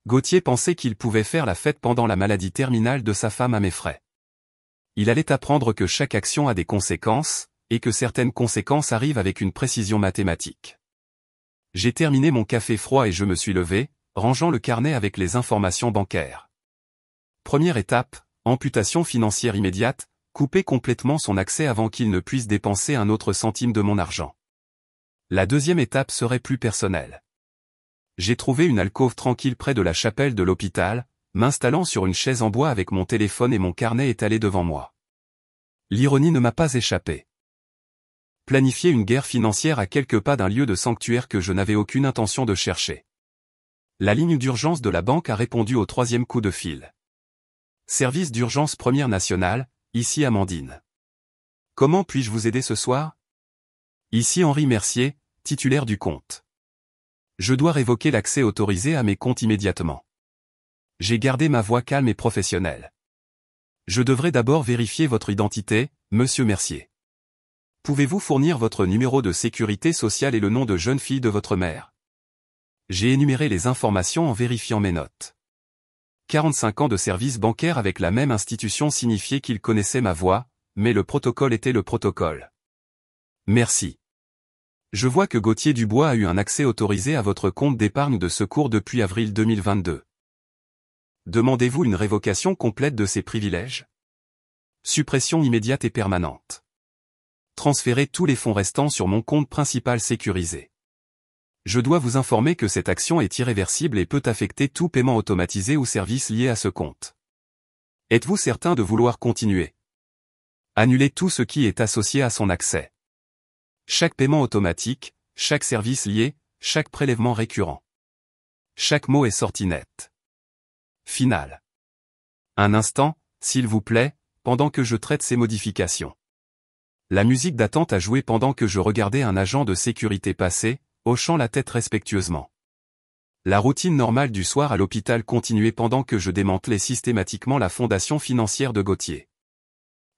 Gauthier pensait qu'il pouvait faire la fête pendant la maladie terminale de sa femme à mes frais. Il allait apprendre que chaque action a des conséquences, et que certaines conséquences arrivent avec une précision mathématique. J'ai terminé mon café froid et je me suis levé, rangeant le carnet avec les informations bancaires. Première étape, amputation financière immédiate, couper complètement son accès avant qu'il ne puisse dépenser un autre centime de mon argent. La deuxième étape serait plus personnelle. J'ai trouvé une alcôve tranquille près de la chapelle de l'hôpital, m'installant sur une chaise en bois avec mon téléphone et mon carnet étalé devant moi. L'ironie ne m'a pas échappé. Planifier une guerre financière à quelques pas d'un lieu de sanctuaire que je n'avais aucune intention de chercher. La ligne d'urgence de la banque a répondu au troisième coup de fil. Service d'urgence Première Nationale, ici Amandine. Comment puis-je vous aider ce soir? Ici Henri Mercier, titulaire du compte. Je dois révoquer l'accès autorisé à mes comptes immédiatement. J'ai gardé ma voix calme et professionnelle. Je devrais d'abord vérifier votre identité, monsieur Mercier. Pouvez-vous fournir votre numéro de sécurité sociale et le nom de jeune fille de votre mère? J'ai énuméré les informations en vérifiant mes notes. 45 ans de service bancaire avec la même institution signifiait qu'il connaissait ma voix, mais le protocole était le protocole. Merci. Je vois que Gauthier Dubois a eu un accès autorisé à votre compte d'épargne de secours depuis avril 2022. Demandez-vous une révocation complète de ses privilèges? Suppression immédiate et permanente. Transférez tous les fonds restants sur mon compte principal sécurisé. Je dois vous informer que cette action est irréversible et peut affecter tout paiement automatisé ou service lié à ce compte. Êtes-vous certain de vouloir continuer? Annulez tout ce qui est associé à son accès. Chaque paiement automatique, chaque service lié, chaque prélèvement récurrent. Chaque mot est sorti net. Final. Un instant, s'il vous plaît, pendant que je traite ces modifications. La musique d'attente a joué pendant que je regardais un agent de sécurité passer, hochant la tête respectueusement. La routine normale du soir à l'hôpital continuait pendant que je démantelais systématiquement la fondation financière de Gauthier.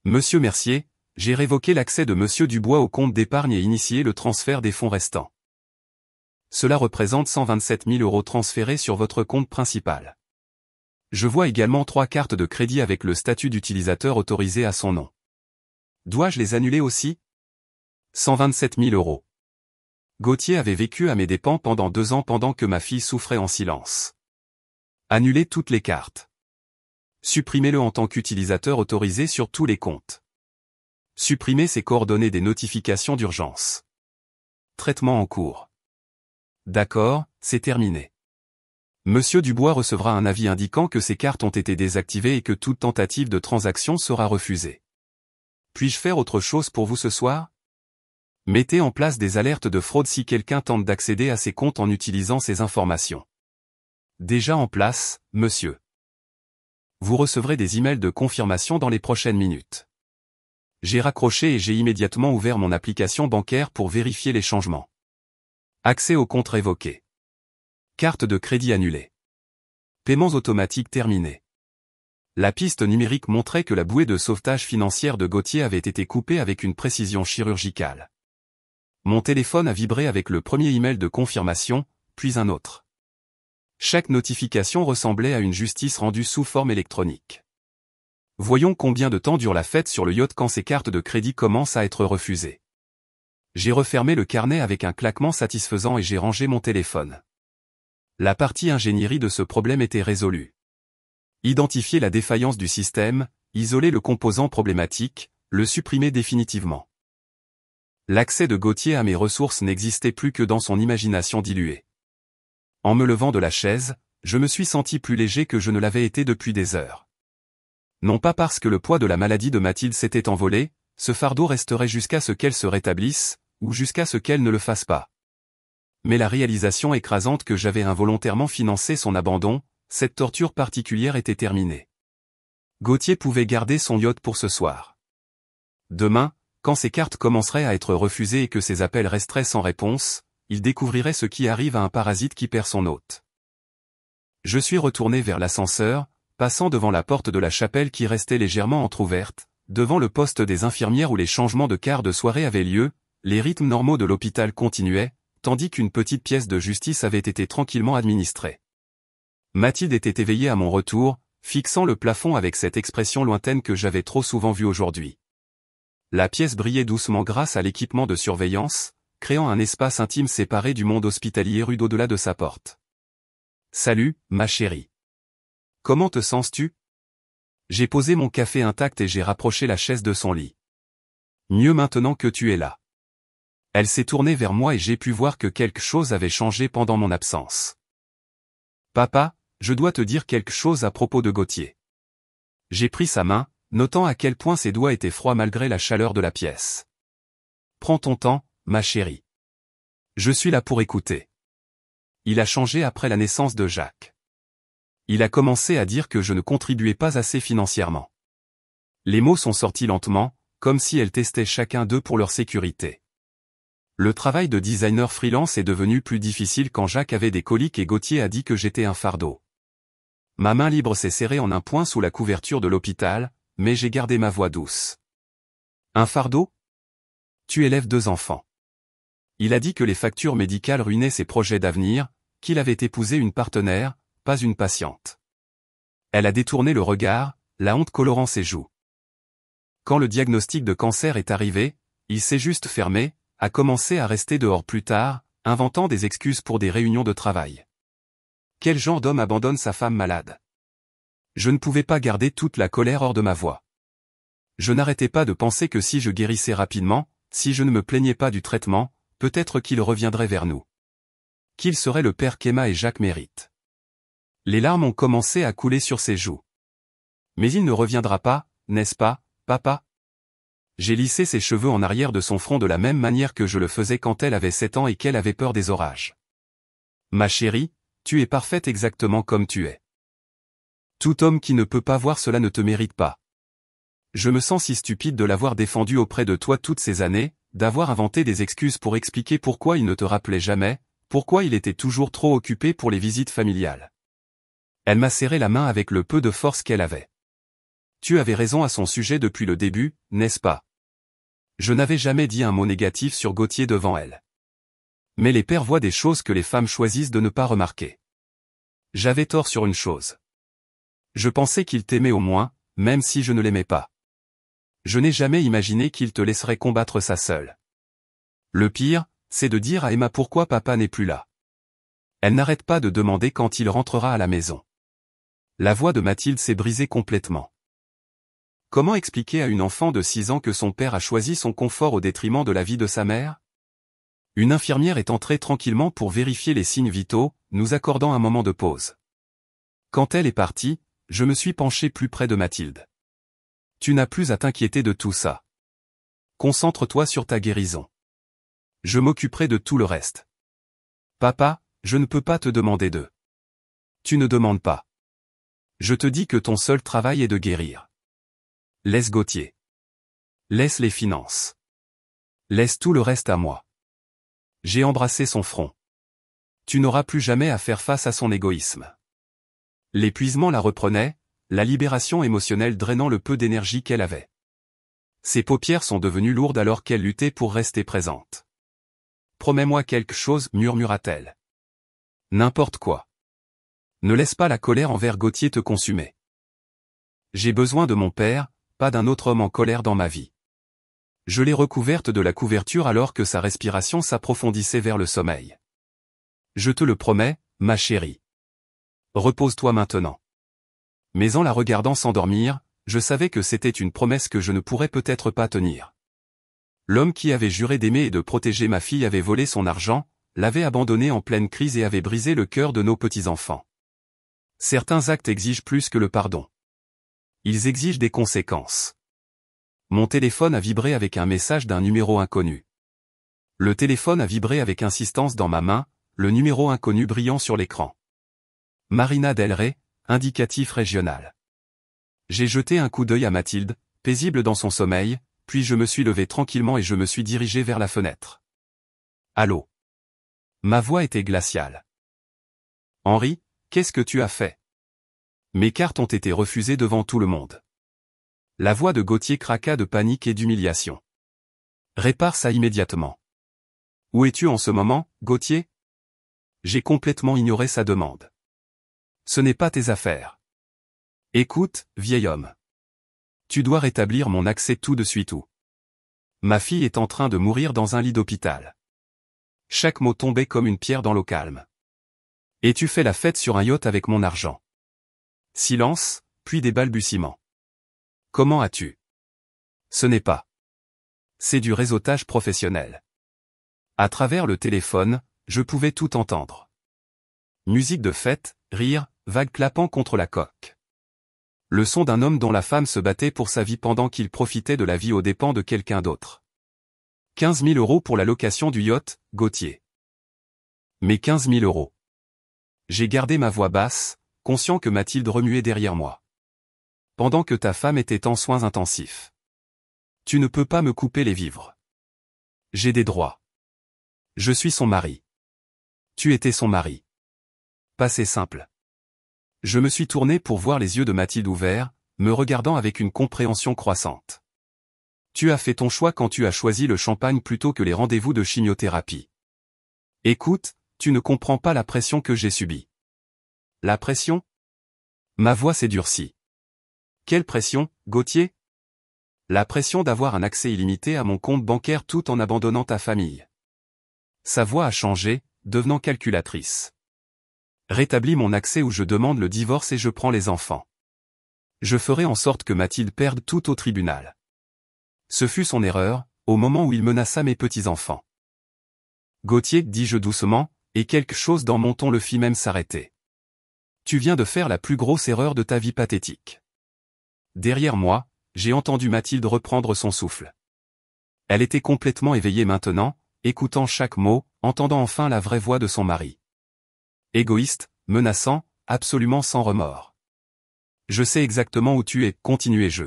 Monsieur Mercier, j'ai révoqué l'accès de Monsieur Dubois au compte d'épargne et initié le transfert des fonds restants. Cela représente 127 000 € transférés sur votre compte principal. Je vois également 3 cartes de crédit avec le statut d'utilisateur autorisé à son nom. Dois-je les annuler aussi? 127 000 €. Gauthier avait vécu à mes dépens pendant 2 ans pendant que ma fille souffrait en silence. Annulez toutes les cartes. Supprimez-le en tant qu'utilisateur autorisé sur tous les comptes. Supprimez ses coordonnées des notifications d'urgence. Traitement en cours. D'accord, c'est terminé. Monsieur Dubois recevra un avis indiquant que ces cartes ont été désactivées et que toute tentative de transaction sera refusée. Puis-je faire autre chose pour vous ce soir? Mettez en place des alertes de fraude si quelqu'un tente d'accéder à ces comptes en utilisant ces informations. Déjà en place, monsieur. Vous recevrez des emails de confirmation dans les prochaines minutes. J'ai raccroché et j'ai immédiatement ouvert mon application bancaire pour vérifier les changements. Accès au compte révoqué. Carte de crédit annulée. Paiements automatiques terminés. La piste numérique montrait que la bouée de sauvetage financière de Gauthier avait été coupée avec une précision chirurgicale. Mon téléphone a vibré avec le premier email de confirmation, puis un autre. Chaque notification ressemblait à une justice rendue sous forme électronique. Voyons combien de temps dure la fête sur le yacht quand ces cartes de crédit commencent à être refusées. J'ai refermé le carnet avec un claquement satisfaisant et j'ai rangé mon téléphone. La partie ingénierie de ce problème était résolue. Identifier la défaillance du système, isoler le composant problématique, le supprimer définitivement. L'accès de Gauthier à mes ressources n'existait plus que dans son imagination diluée. En me levant de la chaise, je me suis senti plus léger que je ne l'avais été depuis des heures. Non pas parce que le poids de la maladie de Mathilde s'était envolé, ce fardeau resterait jusqu'à ce qu'elle se rétablisse, ou jusqu'à ce qu'elle ne le fasse pas. Mais la réalisation écrasante que j'avais involontairement financé son abandon, cette torture particulière était terminée. Gauthier pouvait garder son yacht pour ce soir. Demain, quand ses cartes commenceraient à être refusées et que ses appels resteraient sans réponse, il découvrirait ce qui arrive à un parasite qui perd son hôte. Je suis retourné vers l'ascenseur, passant devant la porte de la chapelle qui restait légèrement entr'ouverte, devant le poste des infirmières où les changements de quart de soirée avaient lieu, les rythmes normaux de l'hôpital continuaient, tandis qu'une petite pièce de justice avait été tranquillement administrée. Mathilde était éveillée à mon retour, fixant le plafond avec cette expression lointaine que j'avais trop souvent vue aujourd'hui. La pièce brillait doucement grâce à l'équipement de surveillance, créant un espace intime séparé du monde hospitalier rude au-delà de sa porte. « Salut, ma chérie. Comment te sens-tu » J'ai posé mon café intact et j'ai rapproché la chaise de son lit. « Mieux maintenant que tu es là. » Elle s'est tournée vers moi et j'ai pu voir que quelque chose avait changé pendant mon absence. « Papa, je dois te dire quelque chose à propos de Gauthier. » J'ai pris sa main, notant à quel point ses doigts étaient froids malgré la chaleur de la pièce. « Prends ton temps, ma chérie. Je suis là pour écouter. » Il a changé après la naissance de Jacques. Il a commencé à dire que je ne contribuais pas assez financièrement. Les mots sont sortis lentement, comme si elles testaient chacun d'eux pour leur sécurité. Le travail de designer freelance est devenu plus difficile quand Jacques avait des coliques et Gauthier a dit que j'étais un fardeau. Ma main libre s'est serrée en un point sous la couverture de l'hôpital, mais j'ai gardé ma voix douce. Un fardeau ? Tu élèves 2 enfants. Il a dit que les factures médicales ruinaient ses projets d'avenir, qu'il avait épousé une partenaire, pas une patiente. Elle a détourné le regard, la honte colorant ses joues. Quand le diagnostic de cancer est arrivé, il s'est juste fermé, a commencé à rester dehors plus tard, inventant des excuses pour des réunions de travail. Quel genre d'homme abandonne sa femme malade ? Je ne pouvais pas garder toute la colère hors de ma voix. Je n'arrêtais pas de penser que si je guérissais rapidement, si je ne me plaignais pas du traitement, peut-être qu'il reviendrait vers nous. Qu'il serait le père qu'Emma et Jacques méritent. Les larmes ont commencé à couler sur ses joues. Mais il ne reviendra pas, n'est-ce pas, papa ? J'ai lissé ses cheveux en arrière de son front de la même manière que je le faisais quand elle avait 7 ans et qu'elle avait peur des orages. Ma chérie, tu es parfaite exactement comme tu es. Tout homme qui ne peut pas voir cela ne te mérite pas. Je me sens si stupide de l'avoir défendu auprès de toi toutes ces années, d'avoir inventé des excuses pour expliquer pourquoi il ne te rappelait jamais, pourquoi il était toujours trop occupé pour les visites familiales. Elle m'a serré la main avec le peu de force qu'elle avait. Tu avais raison à son sujet depuis le début, n'est-ce pas ? Je n'avais jamais dit un mot négatif sur Gauthier devant elle. Mais les pères voient des choses que les femmes choisissent de ne pas remarquer. J'avais tort sur une chose. Je pensais qu'il t'aimait au moins, même si je ne l'aimais pas. Je n'ai jamais imaginé qu'il te laisserait combattre ça seul. Le pire, c'est de dire à Emma pourquoi papa n'est plus là. Elle n'arrête pas de demander quand il rentrera à la maison. La voix de Mathilde s'est brisée complètement. Comment expliquer à une enfant de 6 ans que son père a choisi son confort au détriment de la vie de sa mère ? Une infirmière est entrée tranquillement pour vérifier les signes vitaux, nous accordant un moment de pause. Quand elle est partie, je me suis penché plus près de Mathilde. Tu n'as plus à t'inquiéter de tout ça. Concentre-toi sur ta guérison. Je m'occuperai de tout le reste. Papa, je ne peux pas te demander de. Tu ne demandes pas. Je te dis que ton seul travail est de guérir. Laisse Gauthier. Laisse les finances. Laisse tout le reste à moi. J'ai embrassé son front. Tu n'auras plus jamais à faire face à son égoïsme. L'épuisement la reprenait, la libération émotionnelle drainant le peu d'énergie qu'elle avait. Ses paupières sont devenues lourdes alors qu'elle luttait pour rester présente. Promets-moi quelque chose, murmura-t-elle. N'importe quoi. Ne laisse pas la colère envers Gauthier te consumer. J'ai besoin de mon père, pas d'un autre homme en colère dans ma vie. Je l'ai recouverte de la couverture alors que sa respiration s'approfondissait vers le sommeil. Je te le promets, ma chérie. Repose-toi maintenant. Mais en la regardant s'endormir, je savais que c'était une promesse que je ne pourrais peut-être pas tenir. L'homme qui avait juré d'aimer et de protéger ma fille avait volé son argent, l'avait abandonnée en pleine crise et avait brisé le cœur de nos petits-enfants. Certains actes exigent plus que le pardon. Ils exigent des conséquences. Mon téléphone a vibré avec un message d'un numéro inconnu. Le téléphone a vibré avec insistance dans ma main, le numéro inconnu brillant sur l'écran. Marina Del Rey, indicatif régional. J'ai jeté un coup d'œil à Mathilde, paisible dans son sommeil, puis je me suis levé tranquillement et je me suis dirigé vers la fenêtre. Allô? Ma voix était glaciale. Henri, qu'est-ce que tu as fait? Mes cartes ont été refusées devant tout le monde. La voix de Gauthier craqua de panique et d'humiliation. Répare ça immédiatement. Où es-tu en ce moment, Gauthier? J'ai complètement ignoré sa demande. Ce n'est pas tes affaires. Écoute, vieil homme. Tu dois rétablir mon accès tout de suite ou. Ma fille est en train de mourir dans un lit d'hôpital. Chaque mot tombait comme une pierre dans l'eau calme. Et tu fais la fête sur un yacht avec mon argent. Silence, puis des balbutiements. Comment as-tu? Ce n'est pas. C'est du réseautage professionnel. À travers le téléphone, je pouvais tout entendre. Musique de fête, rire, vagues clapant contre la coque. Le son d'un homme dont la femme se battait pour sa vie pendant qu'il profitait de la vie aux dépens de quelqu'un d'autre. 15 000 € pour la location du yacht, Gauthier. Mais 15 000 €. J'ai gardé ma voix basse, conscient que Mathilde remuait derrière moi. Pendant que ta femme était en soins intensifs. Tu ne peux pas me couper les vivres. J'ai des droits. Je suis son mari. Tu étais son mari. Passé simple. Je me suis tourné pour voir les yeux de Mathilde ouverts, me regardant avec une compréhension croissante. Tu as fait ton choix quand tu as choisi le champagne plutôt que les rendez-vous de chimiothérapie. Écoute, tu ne comprends pas la pression que j'ai subie. La pression? Ma voix s'est durcie. Quelle pression, Gauthier? La pression d'avoir un accès illimité à mon compte bancaire tout en abandonnant ta famille. Sa voix a changé, devenant calculatrice. Rétablis mon accès ou je demande le divorce et je prends les enfants. Je ferai en sorte que Mathilde perde tout au tribunal. Ce fut son erreur, au moment où il menaça mes petits-enfants. Gauthier, dis-je doucement, et quelque chose dans mon ton le fit même s'arrêter. Tu viens de faire la plus grosse erreur de ta vie pathétique. Derrière moi, j'ai entendu Mathilde reprendre son souffle. Elle était complètement éveillée maintenant, écoutant chaque mot, entendant enfin la vraie voix de son mari. Égoïste, menaçant, absolument sans remords. Je sais exactement où tu es, continuai-je.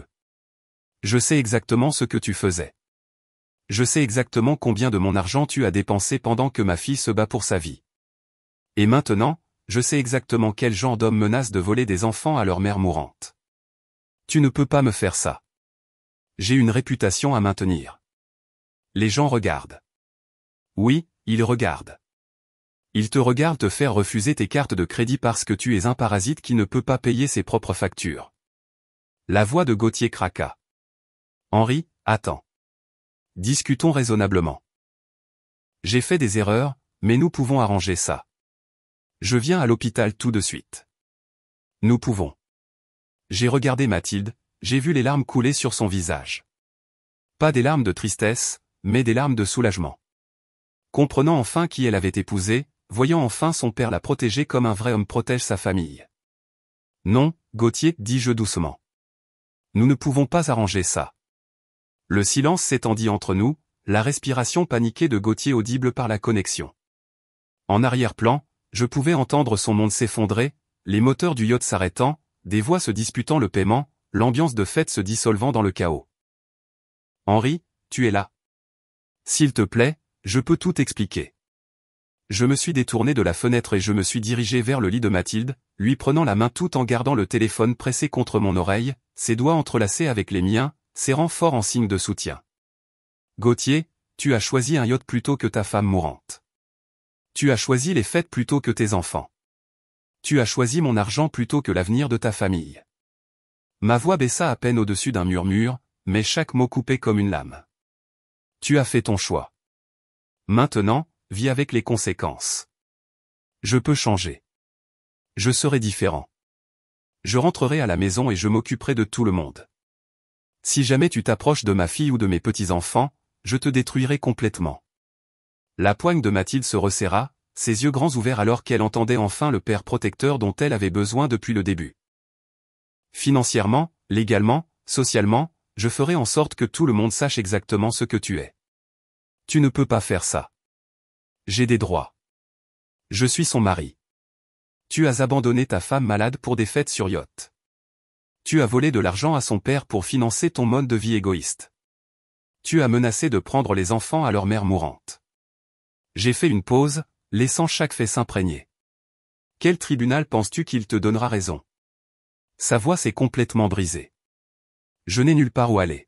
Je sais exactement ce que tu faisais. Je sais exactement combien de mon argent tu as dépensé pendant que ma fille se bat pour sa vie. Et maintenant, je sais exactement quel genre d'homme menace de voler des enfants à leur mère mourante. Tu ne peux pas me faire ça. J'ai une réputation à maintenir. Les gens regardent. Oui, ils regardent. Ils te regardent te faire refuser tes cartes de crédit parce que tu es un parasite qui ne peut pas payer ses propres factures. La voix de Gauthier craqua. Henri, attends. Discutons raisonnablement. J'ai fait des erreurs, mais nous pouvons arranger ça. Je viens à l'hôpital tout de suite. Nous pouvons. J'ai regardé Mathilde, j'ai vu les larmes couler sur son visage. Pas des larmes de tristesse, mais des larmes de soulagement. Comprenant enfin qui elle avait épousé, voyant enfin son père la protéger comme un vrai homme protège sa famille. Non, Gauthier, dis-je doucement. Nous ne pouvons pas arranger ça. Le silence s'étendit entre nous, la respiration paniquée de Gauthier audible par la connexion. En arrière-plan, je pouvais entendre son monde s'effondrer, les moteurs du yacht s'arrêtant, des voix se disputant le paiement, l'ambiance de fête se dissolvant dans le chaos. Henri, tu es là. S'il te plaît, je peux tout expliquer. Je me suis détourné de la fenêtre et je me suis dirigé vers le lit de Mathilde, lui prenant la main tout en gardant le téléphone pressé contre mon oreille, ses doigts entrelacés avec les miens, serrant fort en signe de soutien. Gauthier, tu as choisi un yacht plutôt que ta femme mourante. Tu as choisi les fêtes plutôt que tes enfants. Tu as choisi mon argent plutôt que l'avenir de ta famille. Ma voix baissa à peine au-dessus d'un murmure, mais chaque mot coupait comme une lame. Tu as fait ton choix. Maintenant, vis avec les conséquences. Je peux changer. Je serai différent. Je rentrerai à la maison et je m'occuperai de tout le monde. Si jamais tu t'approches de ma fille ou de mes petits-enfants, je te détruirai complètement. La poigne de Mathilde se resserra, ses yeux grands ouverts alors qu'elle entendait enfin le père protecteur dont elle avait besoin depuis le début. Financièrement, légalement, socialement, je ferai en sorte que tout le monde sache exactement ce que tu es. Tu ne peux pas faire ça. J'ai des droits. Je suis son mari. Tu as abandonné ta femme malade pour des fêtes sur yacht. Tu as volé de l'argent à son père pour financer ton mode de vie égoïste. Tu as menacé de prendre les enfants à leur mère mourante. J'ai fait une pause, laissant chaque fait s'imprégner. Quel tribunal penses-tu qu'il te donnera raison? Sa voix s'est complètement brisée. Je n'ai nulle part où aller.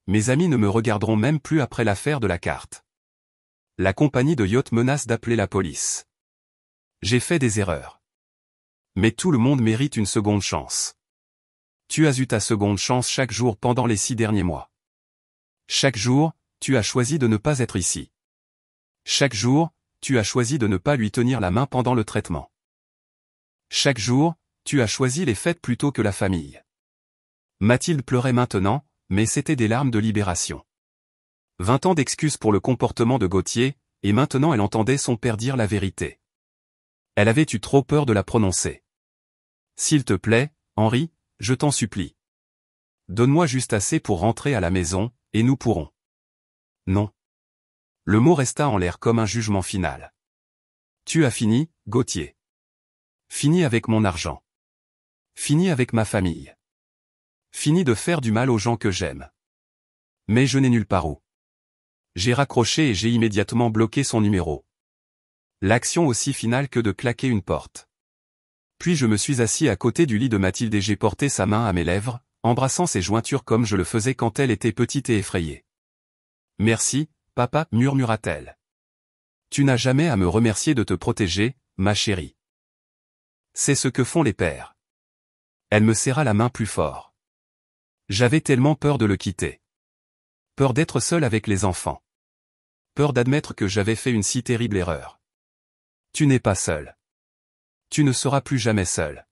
Mes amis ne me regarderont même plus après l'affaire de la carte. La compagnie de yacht menace d'appeler la police. J'ai fait des erreurs. Mais tout le monde mérite une seconde chance. Tu as eu ta seconde chance chaque jour pendant les 6 derniers mois. Chaque jour, tu as choisi de ne pas être ici. Chaque jour, tu as choisi de ne pas lui tenir la main pendant le traitement. Chaque jour, tu as choisi les fêtes plutôt que la famille. Mathilde pleurait maintenant, mais c'était des larmes de libération. 20 ans d'excuses pour le comportement de Gauthier, et maintenant elle entendait son père dire la vérité. Elle avait eu trop peur de la prononcer. S'il te plaît, Henri, je t'en supplie. Donne-moi juste assez pour rentrer à la maison, et nous pourrons. Non. Le mot resta en l'air comme un jugement final. Tu as fini, Gauthier. Fini avec mon argent. Fini avec ma famille. Fini de faire du mal aux gens que j'aime. Mais je n'ai nulle part où. J'ai raccroché et j'ai immédiatement bloqué son numéro. L'action aussi finale que de claquer une porte. Puis je me suis assis à côté du lit de Mathilde et j'ai porté sa main à mes lèvres, embrassant ses jointures comme je le faisais quand elle était petite et effrayée. Merci, papa, murmura-t-elle. Tu n'as jamais à me remercier de te protéger, ma chérie. C'est ce que font les pères. Elle me serra la main plus fort. J'avais tellement peur de le quitter. Peur d'être seule avec les enfants. Peur d'admettre que j'avais fait une si terrible erreur. Tu n'es pas seule. Tu ne seras plus jamais seule.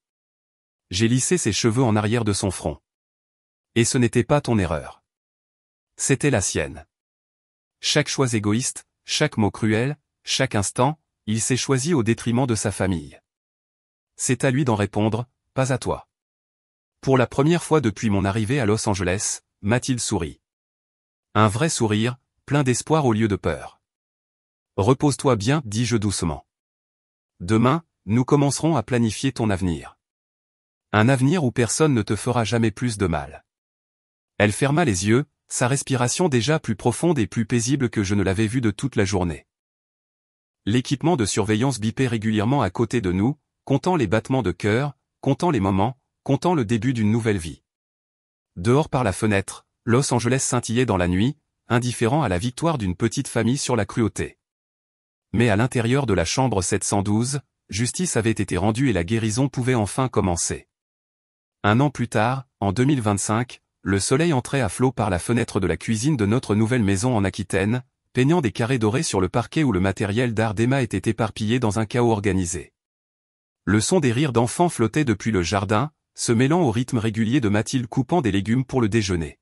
J'ai lissé ses cheveux en arrière de son front. Et ce n'était pas ton erreur. C'était la sienne. Chaque choix égoïste, chaque mot cruel, chaque instant, il s'est choisi au détriment de sa famille. C'est à lui d'en répondre, pas à toi. Pour la première fois depuis mon arrivée à Los Angeles, Mathilde sourit. Un vrai sourire, plein d'espoir au lieu de peur. Repose-toi bien, dis-je doucement. Demain, nous commencerons à planifier ton avenir. Un avenir où personne ne te fera jamais plus de mal. Elle ferma les yeux, sa respiration déjà plus profonde et plus paisible que je ne l'avais vue de toute la journée. L'équipement de surveillance bipait régulièrement à côté de nous, comptant les battements de cœur, comptant les moments, comptant le début d'une nouvelle vie. Dehors par la fenêtre, Los Angeles scintillait dans la nuit, indifférent à la victoire d'une petite famille sur la cruauté. Mais à l'intérieur de la chambre 712, justice avait été rendue et la guérison pouvait enfin commencer. Un an plus tard, en 2025, le soleil entrait à flot par la fenêtre de la cuisine de notre nouvelle maison en Aquitaine, peignant des carrés dorés sur le parquet où le matériel d'art d'Emma était éparpillé dans un chaos organisé. Le son des rires d'enfants flottait depuis le jardin, se mêlant au rythme régulier de Mathilde coupant des légumes pour le déjeuner.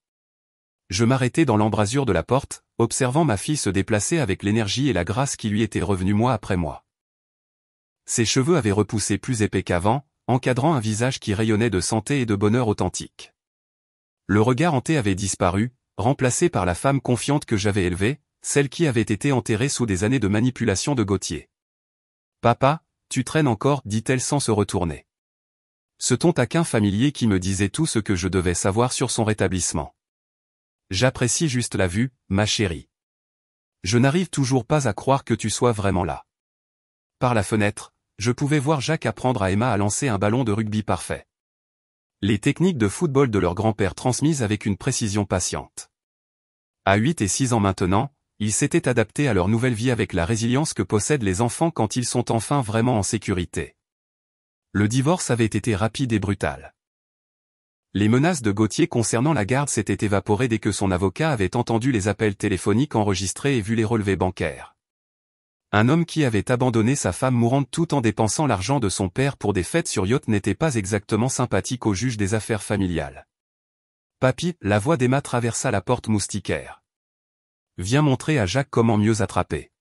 Je m'arrêtais dans l'embrasure de la porte, observant ma fille se déplacer avec l'énergie et la grâce qui lui étaient revenues mois après mois. Ses cheveux avaient repoussé plus épais qu'avant, encadrant un visage qui rayonnait de santé et de bonheur authentique. Le regard hanté avait disparu, remplacé par la femme confiante que j'avais élevée, celle qui avait été enterrée sous des années de manipulation de Gauthier. « Papa, tu traînes encore » dit-elle sans se retourner. Ce ton taquin familier qui me disait tout ce que je devais savoir sur son rétablissement. J'apprécie juste la vue, ma chérie. Je n'arrive toujours pas à croire que tu sois vraiment là. Par la fenêtre, je pouvais voir Jacques apprendre à Emma à lancer un ballon de rugby parfait. Les techniques de football de leur grand-père transmises avec une précision patiente. À 8 et 6 ans maintenant, ils s'étaient adaptés à leur nouvelle vie avec la résilience que possèdent les enfants quand ils sont enfin vraiment en sécurité. Le divorce avait été rapide et brutal. Les menaces de Gauthier concernant la garde s'étaient évaporées dès que son avocat avait entendu les appels téléphoniques enregistrés et vu les relevés bancaires. Un homme qui avait abandonné sa femme mourante tout en dépensant l'argent de son père pour des fêtes sur yacht n'était pas exactement sympathique au juge des affaires familiales. « Papy », la voix d'Emma traversa la porte moustiquaire. « Viens montrer à Jacques comment mieux attraper. »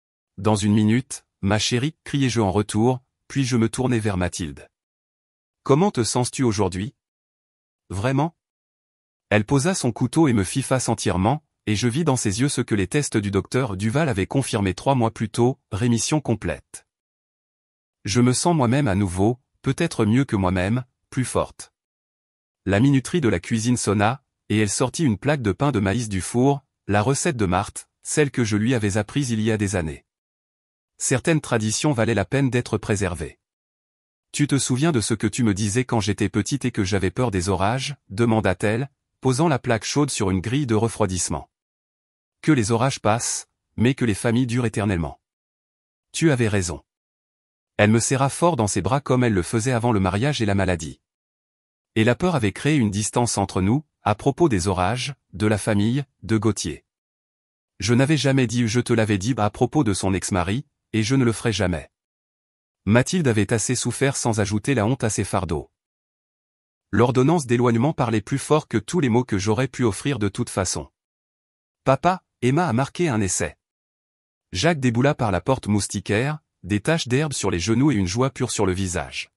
« Dans une minute, ma chérie », criai-je en retour, puis je me tournai vers Mathilde. « Comment te sens-tu aujourd'hui ? Vraiment ? » Elle posa son couteau et me fit face entièrement, et je vis dans ses yeux ce que les tests du docteur Duval avaient confirmé 3 mois plus tôt, rémission complète. Je me sens moi-même à nouveau, peut-être mieux que moi-même, plus forte. La minuterie de la cuisine sonna, et elle sortit une plaque de pain de maïs du four, la recette de Marthe, celle que je lui avais apprise il y a des années. Certaines traditions valaient la peine d'être préservées. Tu te souviens de ce que tu me disais quand j'étais petite et que j'avais peur des orages, demanda-t-elle, posant la plaque chaude sur une grille de refroidissement. Que les orages passent, mais que les familles durent éternellement. Tu avais raison. Elle me serra fort dans ses bras comme elle le faisait avant le mariage et la maladie. Et la peur avait créé une distance entre nous, à propos des orages, de la famille, de Gauthier. Je n'avais jamais dit je te l'avais dit à propos de son ex-mari, et je ne le ferai jamais. Mathilde avait assez souffert sans ajouter la honte à ses fardeaux. L'ordonnance d'éloignement parlait plus fort que tous les mots que j'aurais pu offrir de toute façon. Papa, Emma a marqué un essai. Jacques déboula par la porte moustiquaire, des taches d'herbe sur les genoux et une joie pure sur le visage.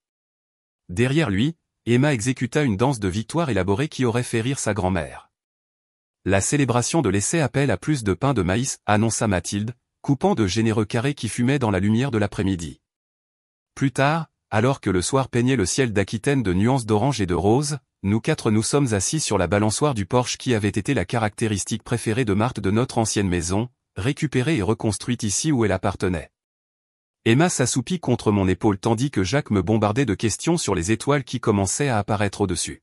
Derrière lui, Emma exécuta une danse de victoire élaborée qui aurait fait rire sa grand-mère. La célébration de l'essai appelle à plus de pain de maïs, annonça Mathilde, coupant de généreux carrés qui fumaient dans la lumière de l'après-midi. Plus tard, alors que le soir peignait le ciel d'Aquitaine de nuances d'orange et de rose, nous quatre nous sommes assis sur la balançoire du porche qui avait été la caractéristique préférée de Marthe de notre ancienne maison, récupérée et reconstruite ici où elle appartenait. Emma s'assoupit contre mon épaule tandis que Jacques me bombardait de questions sur les étoiles qui commençaient à apparaître au-dessus.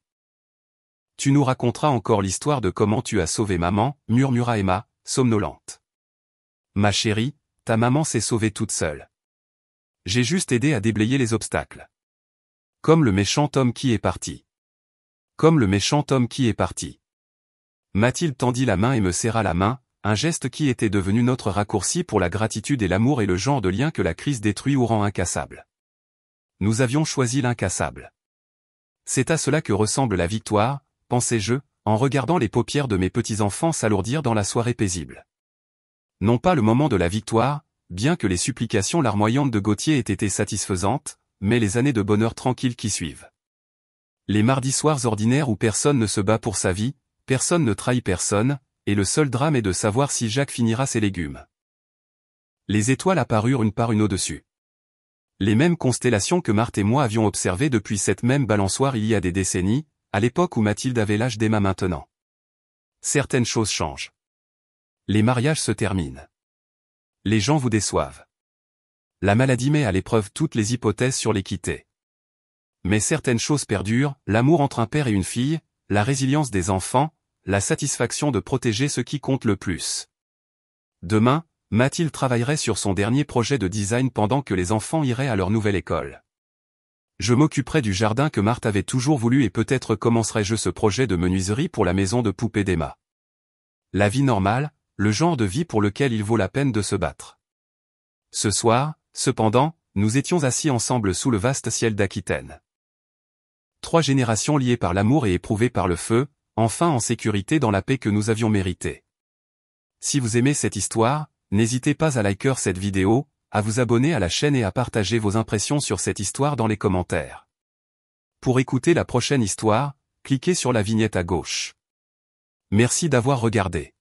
« Tu nous raconteras encore l'histoire de comment tu as sauvé maman, murmura Emma, somnolente. Ma chérie, ta maman s'est sauvée toute seule. J'ai juste aidé à déblayer les obstacles. Comme le méchant homme qui est parti. Comme le méchant homme qui est parti. » Mathilde tendit la main et me serra la main, un geste qui était devenu notre raccourci pour la gratitude et l'amour et le genre de lien que la crise détruit ou rend incassable. Nous avions choisi l'incassable. C'est à cela que ressemble la victoire, pensais-je, en regardant les paupières de mes petits-enfants s'alourdir dans la soirée paisible. Non pas le moment de la victoire, bien que les supplications larmoyantes de Gauthier aient été satisfaisantes, mais les années de bonheur tranquille qui suivent. Les mardis soirs ordinaires où personne ne se bat pour sa vie, personne ne trahit personne, et le seul drame est de savoir si Jacques finira ses légumes. Les étoiles apparurent une par une au-dessus. Les mêmes constellations que Marthe et moi avions observées depuis cette même balançoire il y a des décennies, à l'époque où Mathilde avait l'âge d'Emma maintenant. Certaines choses changent. Les mariages se terminent. Les gens vous déçoivent. La maladie met à l'épreuve toutes les hypothèses sur l'équité. Mais certaines choses perdurent, l'amour entre un père et une fille, la résilience des enfants, la satisfaction de protéger ce qui compte le plus. Demain, Mathilde travaillerait sur son dernier projet de design pendant que les enfants iraient à leur nouvelle école. Je m'occuperai du jardin que Marthe avait toujours voulu et peut-être commencerai-je ce projet de menuiserie pour la maison de poupée d'Emma. La vie normale, le genre de vie pour lequel il vaut la peine de se battre. Ce soir, cependant, nous étions assis ensemble sous le vaste ciel d'Aquitaine. 3 générations liées par l'amour et éprouvées par le feu, enfin en sécurité dans la paix que nous avions méritée. Si vous aimez cette histoire, n'hésitez pas à liker cette vidéo, à vous abonner à la chaîne et à partager vos impressions sur cette histoire dans les commentaires. Pour écouter la prochaine histoire, cliquez sur la vignette à gauche. Merci d'avoir regardé.